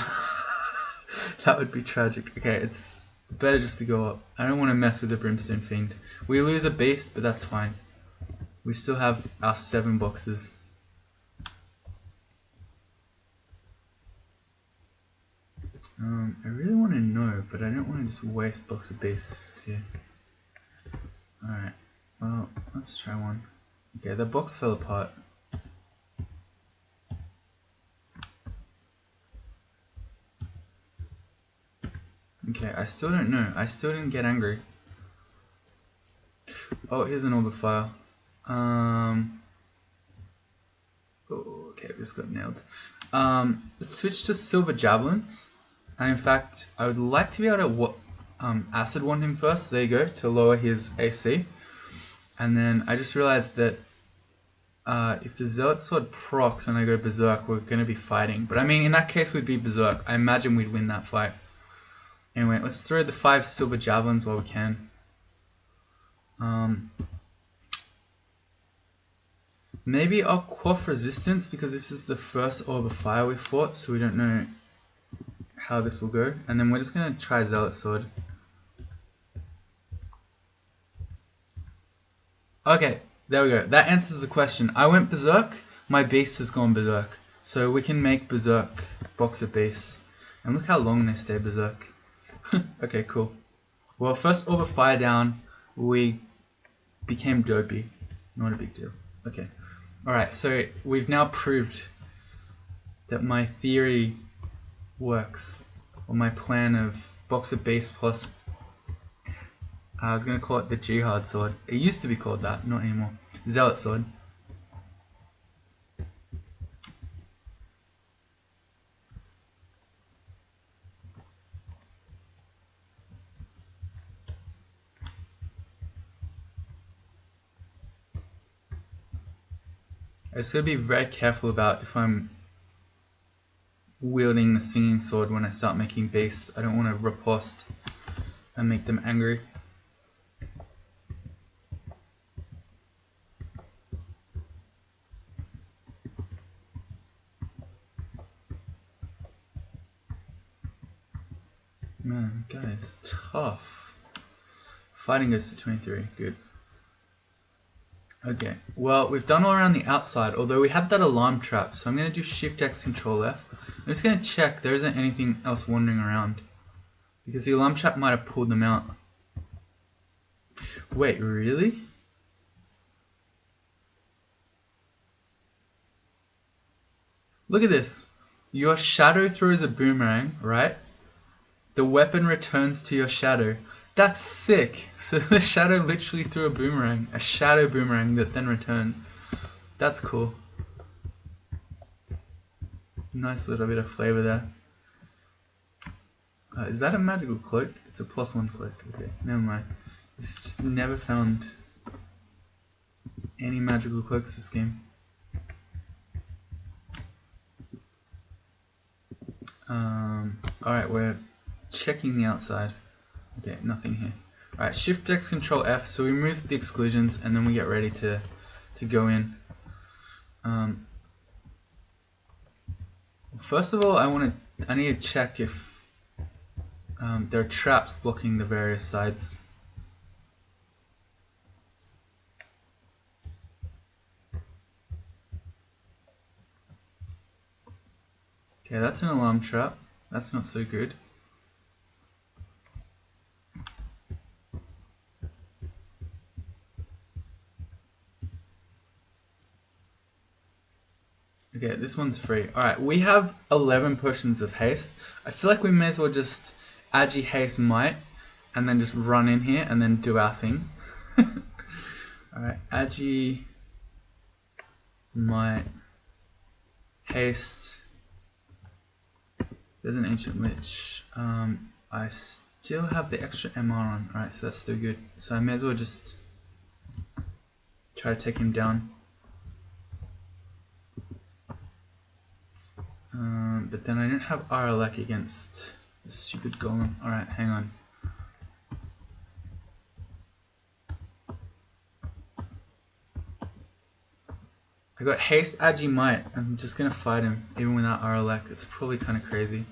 that would be tragic. Okay, it's better just to go up. I don't want to mess with the brimstone fiend. We lose a beast, but that's fine. We still have our 7 boxes. I really want to know, but I don't want to just waste box of beasts here. Alright, well, let's try one. Okay, the box fell apart. Okay, I still don't know. I still didn't get angry. Oh, here's an orb of fire. Oh, okay, we just got nailed. Let's switch to silver javelins. And in fact, I would like to be able to acid wand him first. There you go, to lower his AC. And then I just realized that if the zealot sword procs and I go berserk, we're going to be fighting. But I mean, in that case, we'd be berserk. I imagine we'd win that fight. Anyway, let's throw the 5 silver javelins while we can. Maybe I'll quaff resistance because this is the first orb of fire we fought, so we don't know how this will go. And then we're just going to try zealot sword. Okay, there we go. That answers the question. I went berserk, my beast has gone berserk. So we can make berserk box of beasts. And look how long they stay berserk. Okay, cool. Well, first orb of fire down, we became dopey. Not a big deal. Okay. Alright, so we've now proved that my theory works. Or my plan of box of base plus, I was going to call it the Jihad sword. It used to be called that, not anymore. Zealot sword. I just gotta be very careful about if I'm wielding the singing sword when I start making base. I don't want to riposte and make them angry. Man, guys, tough. Fighting goes to 23, good. Okay, well, we've done all around the outside, although we had that alarm trap, so I'm going to do Shift X, Control F. I'm just going to check there isn't anything else wandering around, because the alarm trap might have pulled them out. Wait, really? Look at this. Your shadow throws a boomerang, right? The weapon returns to your shadow. That's sick. So the shadow literally threw a boomerang. A shadow boomerang that then returned. That's cool. Nice little bit of flavor there. Is that a magical cloak? It's a +1 cloak. Okay, never mind. Just never found any magical cloaks this game. Alright, we're checking the outside. Okay, nothing here. Alright, Shift X, Control F, so we remove the exclusions and then we get ready to go in. First of all, I need to check if there are traps blocking the various sides. Okay, that's an alarm trap. That's not so good. Okay, this one's free. Alright, we have 11 potions of haste. I feel like we may as well just Agi Haste Might and then just run in here and then do our thing. Alright, Agi Might Haste. There's an Ancient Lich. I still have the extra MR on. Alright, so that's still good. So I may as well just try to take him down. But then I don't have Aralek against the stupid golem. Alright, hang on. I got Haste Agi Might. I'm just gonna fight him even without Aralek. It's probably kind of crazy.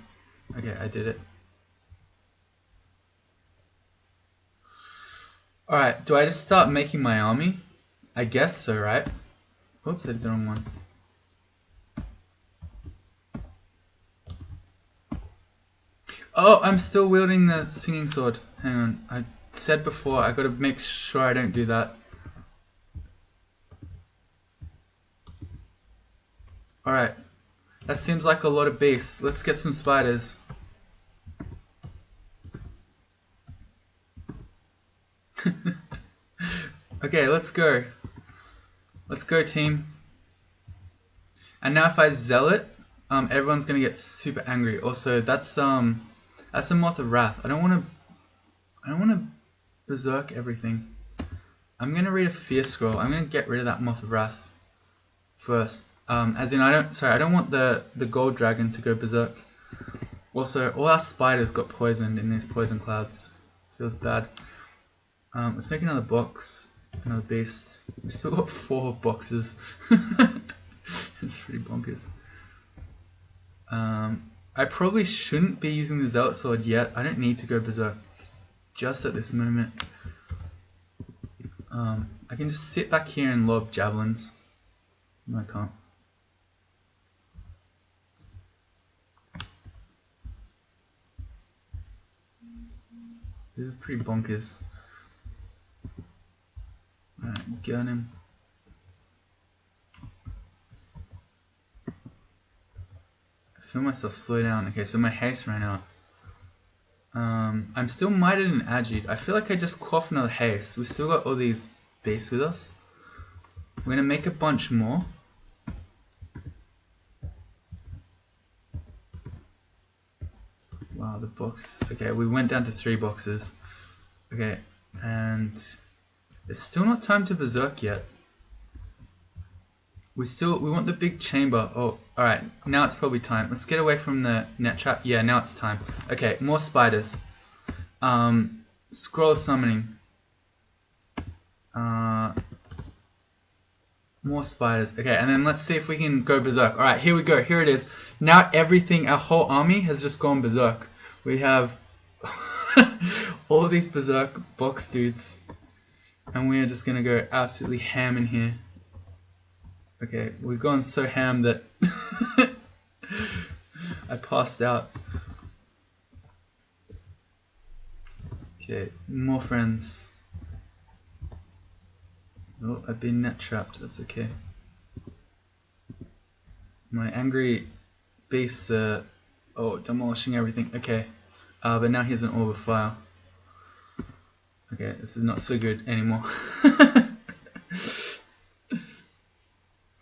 Okay, I did it. Alright, do I just start making my army? I guess so, right? Oops, I did the wrong one. Oh, I'm still wielding the singing sword. Hang on. I said before, I gotta make sure I don't do that. Alright. That seems like a lot of base. Let's get some spiders. Okay, let's go. Let's go, team. And now if I zealot, everyone's gonna get super angry. Also, that's a Moth of Wrath. I don't wanna berserk everything. I'm gonna read a Fierce Scroll. I'm gonna get rid of that Moth of Wrath first. As in, I don't want the gold dragon to go berserk. Also, all our spiders got poisoned in these poison clouds. Feels bad. Let's make another box, another beast. We still got 4 boxes. It's pretty bonkers. I probably shouldn't be using the Zealot Sword yet. I don't need to go berserk just at this moment. I can just sit back here and lob javelins. No, I can't. This is pretty bonkers. Alright, got him. I feel myself slow down. Okay, so my haste ran out. I'm still mited and agid. I feel like I just quaffed another haste. We still got all these beasts with us. We're gonna make a bunch more. Wow, the box. Okay, we went down to 3 boxes. Okay, and it's still not time to berserk yet. We want the big chamber. Oh, alright, now it's probably time. Let's get away from the net trap. Yeah, now it's time. Okay, more spiders. Scroll summoning. More spiders. Okay, and then let's see if we can go berserk. Alright, here we go. Here it is. Now everything, our whole army has just gone berserk. We have all these berserk box dudes. And we are just going to go absolutely ham in here. Okay, we've gone so ham that I passed out. Okay, more friends. Oh, I've been net trapped, that's okay. My angry beasts are demolishing everything. Okay, but now here's an orb of fire. Okay, this is not so good anymore.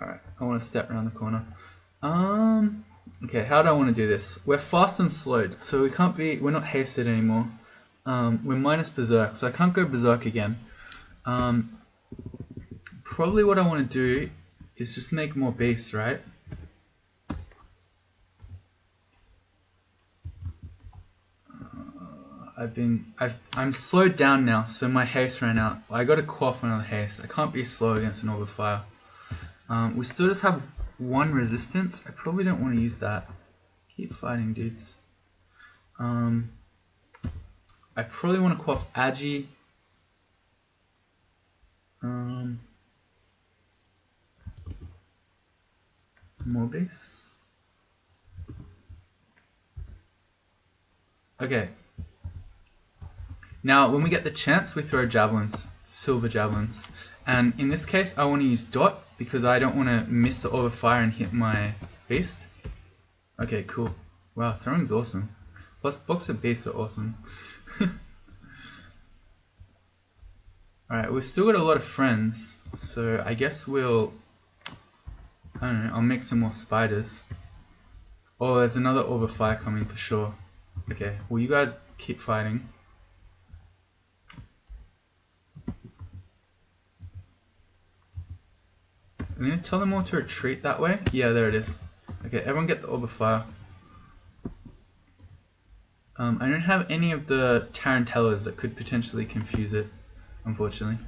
Alright, I want to step around the corner. Okay, how do I want to do this? We're fast and slowed, so we're not hasted anymore. We're minus berserk, so I can't go berserk again. Probably what I want to do is just make more beasts, right? I'm slowed down now, so my haste ran out. I got to quaff another haste. I can't be slow against an orb of fire. We still just have 1 resistance. I probably don't want to use that. Keep fighting, dudes. I probably want to quaff Agi. More base. Okay. Now, when we get the chance, we throw javelins, silver javelins. And in this case, I want to use dot because I don't want to miss the orb of fire and hit my beast. Okay, cool. Wow, throwing's awesome. Plus, box of beasts are awesome. Alright, we've still got a lot of friends, so I guess I don't know, I'll make some more spiders. Oh, there's another orb of fire coming for sure. Okay, well you guys keep fighting. I'm gonna tell them all to retreat that way. Yeah, there it is. Okay, everyone get the orb of fire. I don't have any of the tarantellas that could potentially confuse it, unfortunately.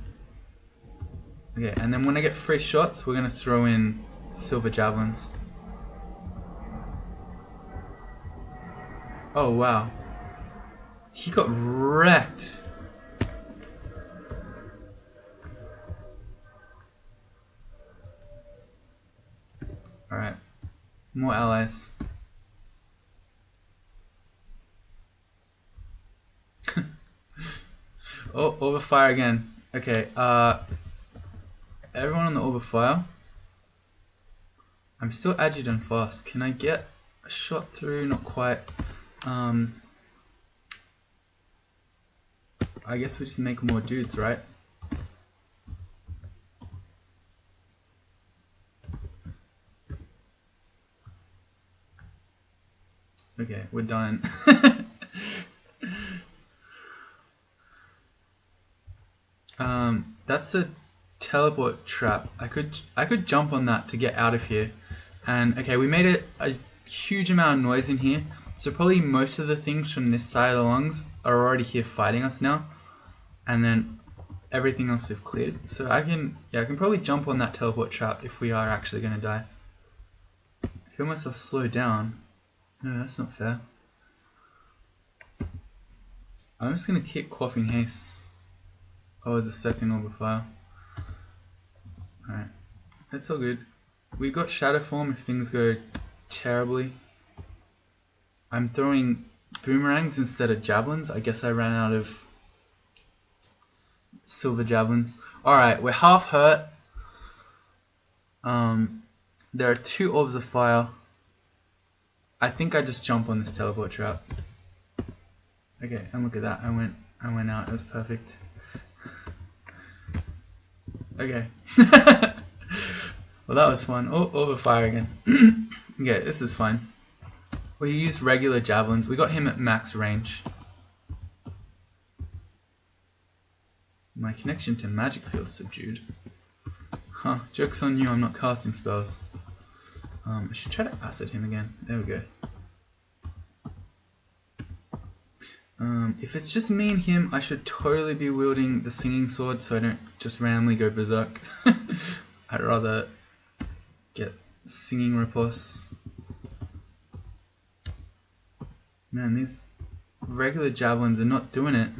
Okay, and then when I get free shots, we're gonna throw in silver javelins. Oh wow. He got wrecked. Alright. More allies. Oh, orb of fire again. Okay, everyone on the orb of fire. I'm still agitated and fast. Can I get a shot through? Not quite. I guess we just make more dudes, right? Okay, we're done. That's a teleport trap. I could jump on that to get out of here. And okay, we made a huge amount of noise in here. So probably most of the things from this side of the lungs are already here fighting us now. And then everything else we've cleared. So I can probably jump on that teleport trap if we are actually gonna die. I feel myself slow down. No, that's not fair. I'm just gonna keep quaffing haste. Oh, there's a second orb of fire. Alright. That's all good. We got shadow form if things go terribly. I'm throwing boomerangs instead of javelins. I guess I ran out of silver javelins. Alright, we're half hurt. There are 2 orbs of fire. I think I just jump on this teleport trap. Okay, and look at that. I went out. It was perfect. Okay. Well, that was fun. Oh, orb of fire again. Okay, this is fine. We used regular javelins. We got him at max range. My connection to magic feels subdued. Huh, joke's on you, I'm not casting spells. I should try to acid him again. There we go. If it's just me and him, I should totally be wielding the singing sword so I don't just randomly go berserk. I'd rather get singing riposte. Man, these regular javelins are not doing it.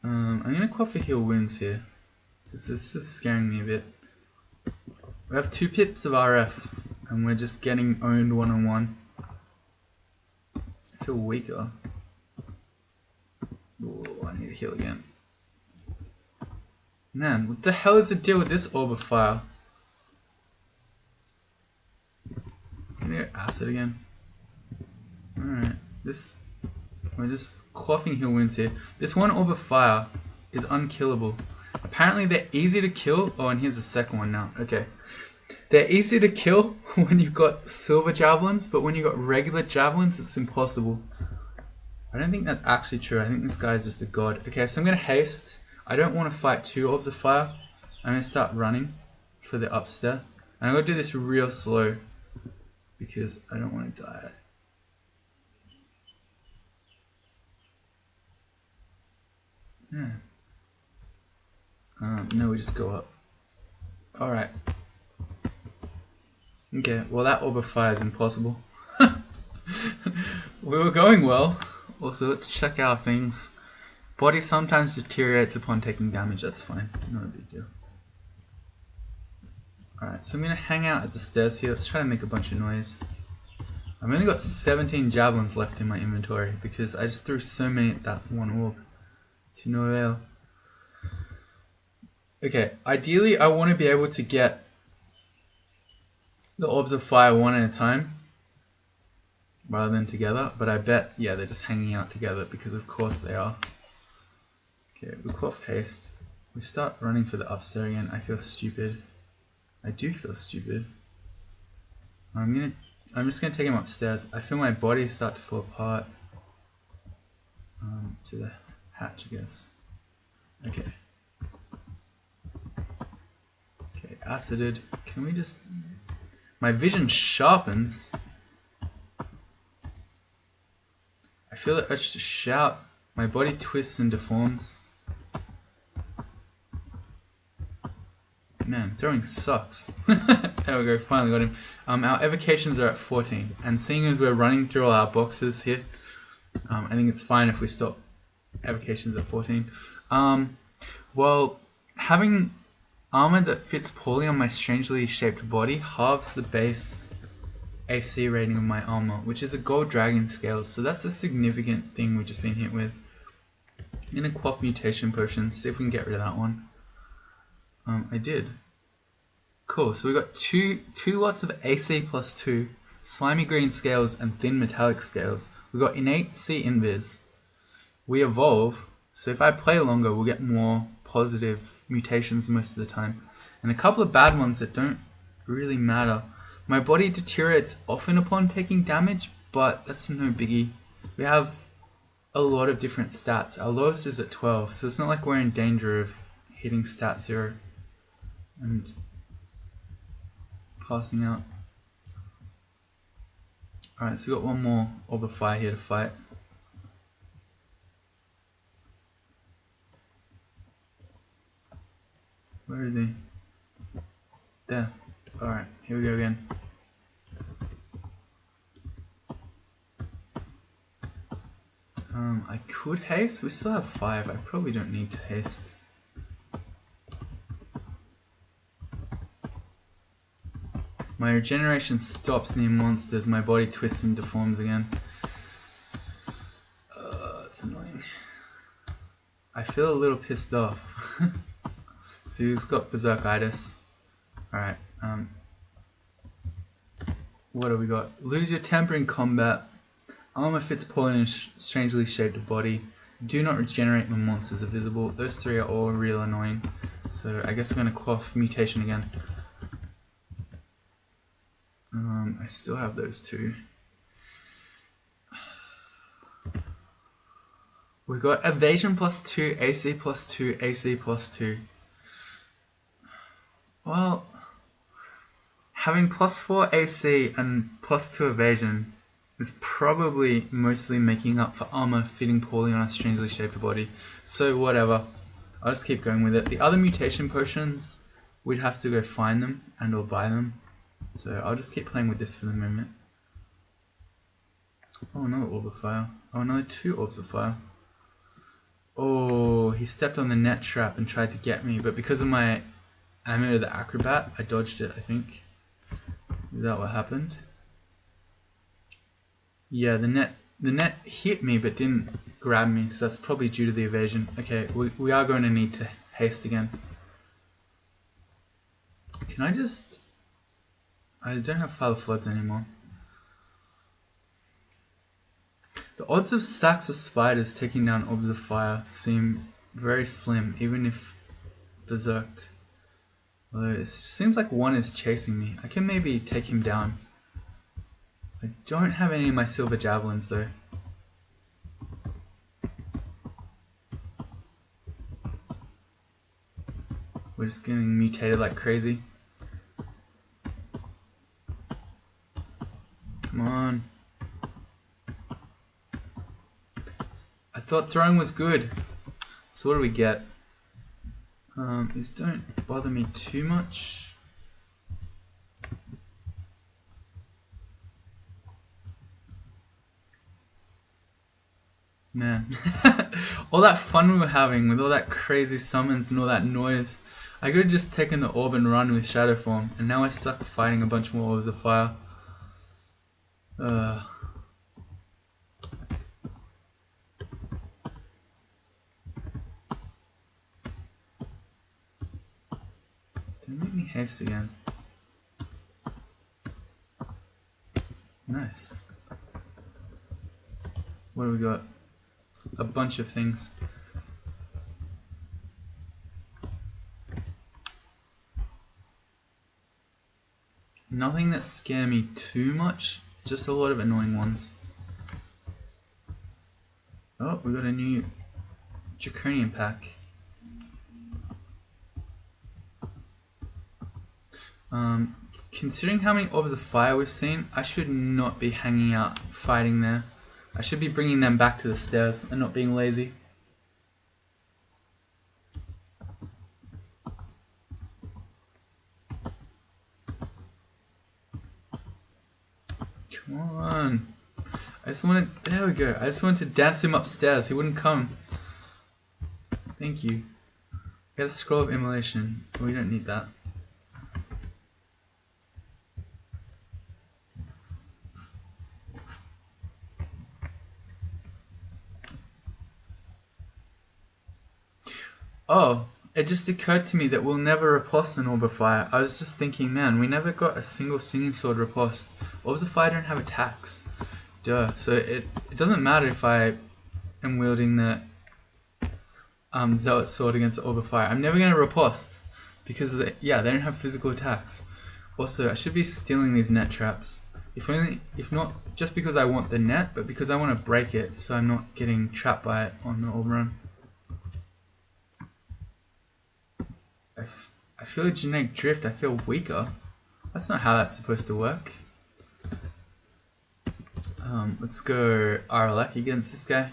I'm gonna quaff a heal wounds here. This is scaring me a bit. We have 2 pips of RF, and we're just getting owned one-on-one. I feel weaker. Ooh, I need to heal again. Man, what the hell is the deal with this orb of fire? Can I get acid again? Alright, we're just quaffing heal wounds here. This one orb of fire is unkillable. Apparently they're easy to kill. Oh, and here's the second one now. Okay. They're easy to kill when you've got silver javelins, but when you've got regular javelins, it's impossible. I don't think that's actually true. I think this guy is just a god. Okay, so I'm going to haste. I don't want to fight 2 orbs of fire. I'm going to start running for the upstair. And I'm going to do this real slow because I don't want to die. Yeah. No, we just go up. Alright. Okay, well that orb of fire is impossible. We were going well. Also, let's check our things. Body sometimes deteriorates upon taking damage, that's fine. Not a big deal. Alright, so I'm going to hang out at the stairs here. Let's try to make a bunch of noise. I've only got 17 javelins left in my inventory because I just threw so many at that one orb. To no avail. Okay, ideally I want to be able to get the orbs of fire one at a time rather than together, but I bet, yeah, they're just hanging out together because of course they are. Okay, we quaff haste. We start running for the upstairs again. I feel stupid. I do feel stupid. I'm just gonna take him upstairs. I feel my body start to fall apart. To the hatch, I guess. Okay. Okay, acided. Can we just... My vision sharpens. I feel the urge to shout. My body twists and deforms. Man, throwing sucks. There we go, finally got him. Our evocations are at 14. And seeing as we're running through all our boxes here, I think it's fine if we stop evocations at 14. Well, having armor that fits poorly on my strangely shaped body halves the base AC rating of my armor, which is a gold dragon scale, so that's a significant thing we've just been hit with. I'm gonna quaff mutation potion, see if we can get rid of that one. I did. Cool, so we got two lots of AC plus 2, slimy green scales and thin metallic scales. We got innate C invis. We evolve, so if I play longer we'll get more positive mutations most of the time. And a couple of bad ones that don't really matter. My body deteriorates often upon taking damage, but that's no biggie. We have a lot of different stats. Our lowest is at 12, so it's not like we're in danger of hitting stat 0 and passing out. Alright, so we got one more orb of fire here to fight. Where is he? There. Alright, here we go again. I could haste. We still have 5. I probably don't need to haste. My regeneration stops near monsters. My body twists and deforms again. It's annoying. I feel a little pissed off. So he's got berserkitis. Alright, what do we got? Lose your temper in combat. Armor fits poorly on a strangely shaped body. Do not regenerate when monsters are visible. Those three are all real annoying. So I guess we're going to quaff mutation again. I still have those two. We've got evasion +2, AC +2, AC +2. Well, having +4 AC and +2 evasion is probably mostly making up for armor fitting poorly on a strangely shaped body. So whatever, I'll just keep going with it. The other mutation potions, we'd have to go find them and or buy them. So I'll just keep playing with this for the moment. Oh, another orb of fire. Oh, another 2 orbs of fire. Oh, he stepped on the net trap and tried to get me, but because of my Amulet of the Acrobat, I dodged it, I think. Is that what happened? Yeah, the net hit me but didn't grab me, so that's probably due to the evasion. Okay, we are going to need to haste again. Can I just... I don't have Fire of Floods anymore. The odds of sacks of spiders taking down orbs of fire seem very slim, even if berserked. Although it seems like one is chasing me. I can maybe take him down. I don't have any of my silver javelins though. We're just getting mutated like crazy. Come on. I thought throwing was good. So what do we get? These don't bother me too much. Man, all that fun we were having with all that crazy summons and all that noise. I could have just taken the orb and run with shadow form, and now I'm stuck fighting a bunch more orbs of fire. Don't make me haste again. Nice. What do we got? A bunch of things. Nothing that scare me too much, just a lot of annoying ones. Oh, we got a new Draconian pack. Considering how many orbs of fire we've seen, I should not be hanging out fighting there. I should be bringing them back to the stairs and not being lazy. Come on. There we go. I just wanted to dance him upstairs. He wouldn't come. Thank you. Get a scroll of immolation. We don't need that. Oh, it just occurred to me that we'll never riposte an Orb of Fire. I was just thinking, man, we never got a single Singing Sword riposte. Orbs of Fire don't have attacks. Duh. So it doesn't matter if I am wielding the Zealot Sword against the Orb of Fire. I'm never going to riposte because they don't have physical attacks. Also, I should be stealing these net traps. If not just because I want the net, but because I want to break it so I'm not getting trapped by it on the Orb run. I feel a genetic drift, I feel weaker. That's not how that's supposed to work. Let's go RLF against this guy.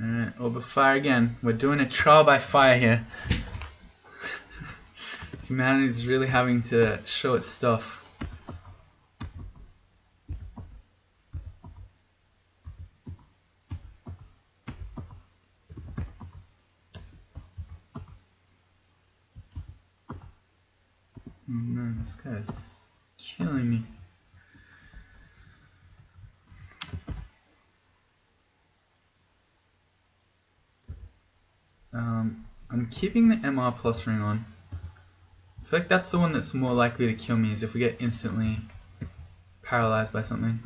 Alright, Orb of Fire again. We're doing a trial by fire here. Humanity's really having to show its stuff. No, this guy's killing me. I'm keeping the MR plus ring on. I feel like that's the one that's more likely to kill me, is if we get instantly paralyzed by something.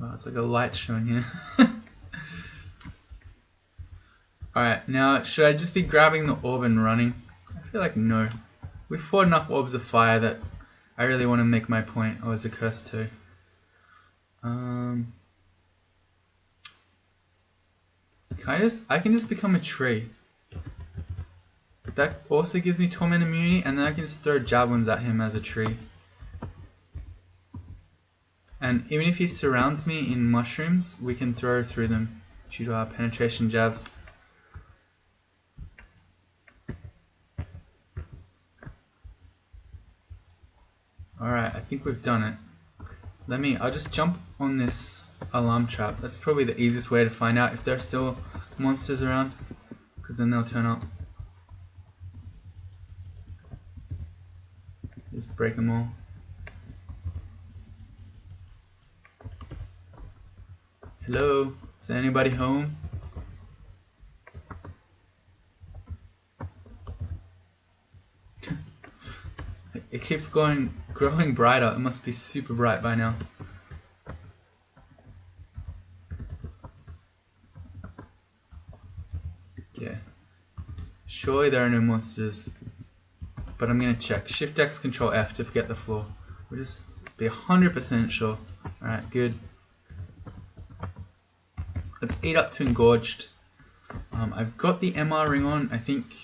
Oh, it's like a light showing here. Alright, now should I just be grabbing the orb and running? I feel like no. We've fought enough orbs of fire that I really want to make my point. Oh, it's a curse too. I can just become a tree. That also gives me torment immunity, and then I can just throw javelins at him as a tree. And even if he surrounds me in mushrooms, we can throw through them due to our penetration jabs. Alright, I think we've done it. I'll just jump on this alarm trap. That's probably the easiest way to find out if there are still monsters around, because then they'll turn up. Just break them all. Hello? Is there anybody home? It keeps growing brighter. It must be super bright by now. Yeah. Surely there are no monsters. But I'm gonna check. Shift X, Control F to forget the floor. We'll just be 100% sure. Alright, good. Let's eat up to Engorged. I've got the MR ring on, I think.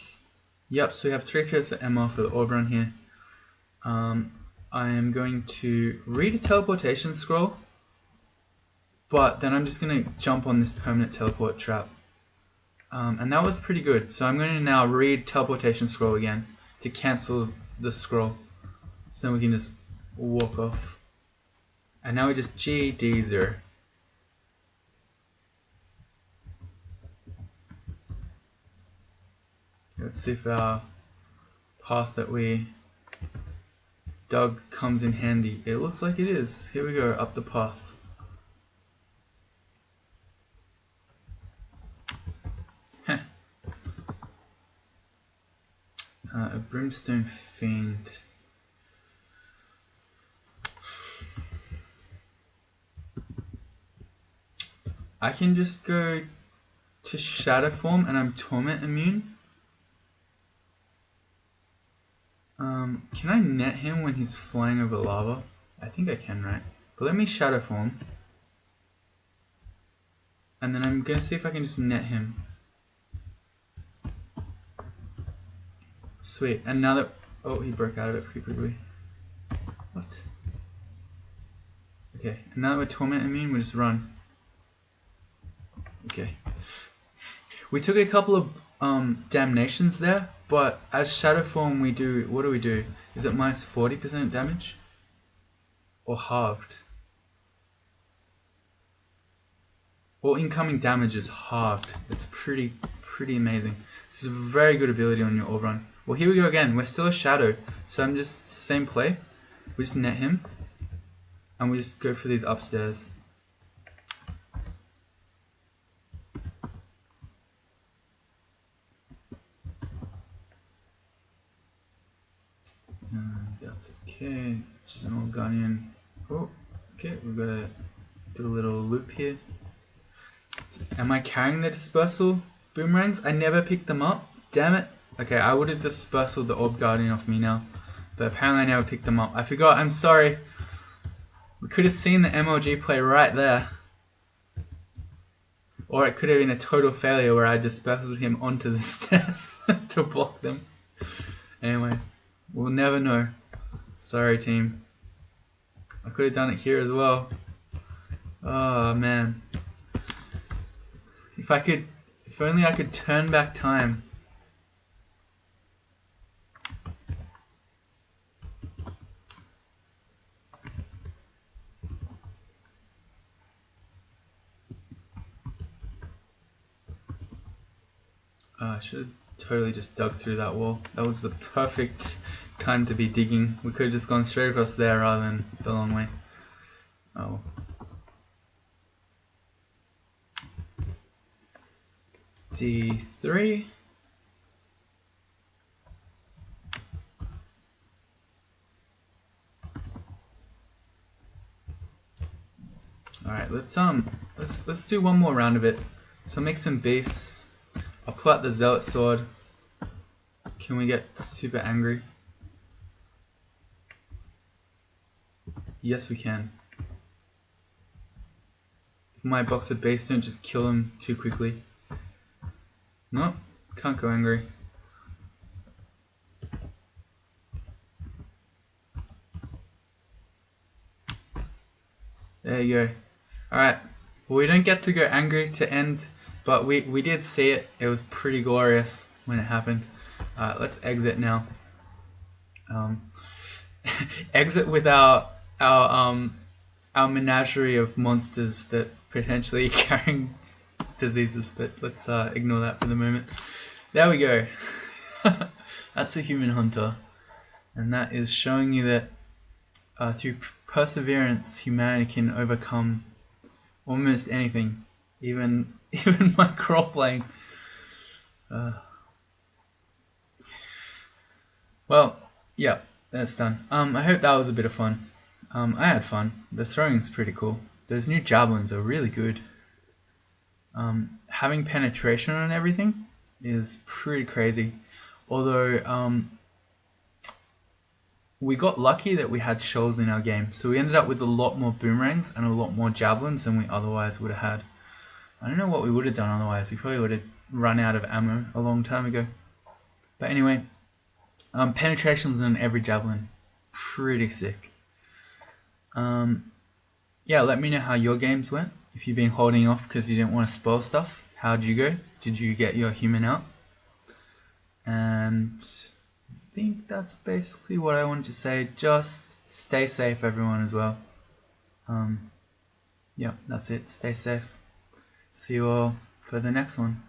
Yep, so we have 3 pits of MR for the orb run here. I am going to read a teleportation scroll, but then I'm just going to jump on this permanent teleport trap. And that was pretty good, so I'm going to now read teleportation scroll again to cancel the scroll, so then we can just walk off. And now we just GD0. Let's see if our path that we dug comes in handy. It looks like it is. Here we go, up the path. A brimstone fiend. I can just go to shadow form and I'm torment immune. Can I net him when he's flying over lava? I think I can, right? But let me shadow form. And then I'm gonna see if I can just net him. Sweet. And now that... Oh, he broke out of it pretty quickly. What? Okay, and now that we're torment immune, we just run. Okay. We took a couple of damnations there, but as shadow form we do... What do we do? Is it minus 40% damage? Or halved? Well, incoming damage is halved. It's pretty amazing. This is a very good ability on your orb run. Well, here we go again. We're still a shadow, so I'm just same play. We just net him, and we just go for these upstairs. That's okay. It's just an old guardian. Oh, okay. We've got to do a little loop here. Am I carrying the dispersal boomerangs? I never picked them up. Damn it. Okay, I would have dispersal the orb guardian off me now, but apparently I never picked them up. I forgot. I'm sorry. We could have seen the MLG play right there. Or it could have been a total failure where I dispersed him onto the stairs to block them. Anyway, we'll never know. Sorry, team. I could have done it here as well. Oh, man. If only I could turn back time. I should have totally just dug through that wall. That was the perfect time to be digging. We could have just gone straight across there rather than the long way. Oh. D3. Alright, let's do one more round of it. So make some base. I'll pull out the zealot sword. Can we get super angry? Yes we can. If my box of base don't just kill him too quickly. Nope, can't go angry. There you go. Alright, well, we don't get to go angry to end, but we did see it. It was pretty glorious when it happened. Let's exit now. Exit with our menagerie of monsters that potentially carrying diseases, but let's ignore that for the moment. There we go. That's a human hunter, and that is showing you that through perseverance, humanity can overcome almost anything, even my crop lane. Well, yeah, that's done. I hope that was a bit of fun. I had fun. The throwing's pretty cool. Those new javelins are really good. Having penetration on everything is pretty crazy. Although we got lucky that we had shells in our game, so we ended up with a lot more boomerangs and a lot more javelins than we otherwise would have had. I don't know what we would have done otherwise. We probably would have run out of ammo a long time ago. But anyway, penetrations on every javelin, pretty sick. Yeah, let me know how your games went. If you've been holding off because you didn't want to spoil stuff, how'd you go? Did you get your human out? And I think that's basically what I wanted to say. Just stay safe, everyone, as well. Yeah, that's it. Stay safe. See you all for the next one.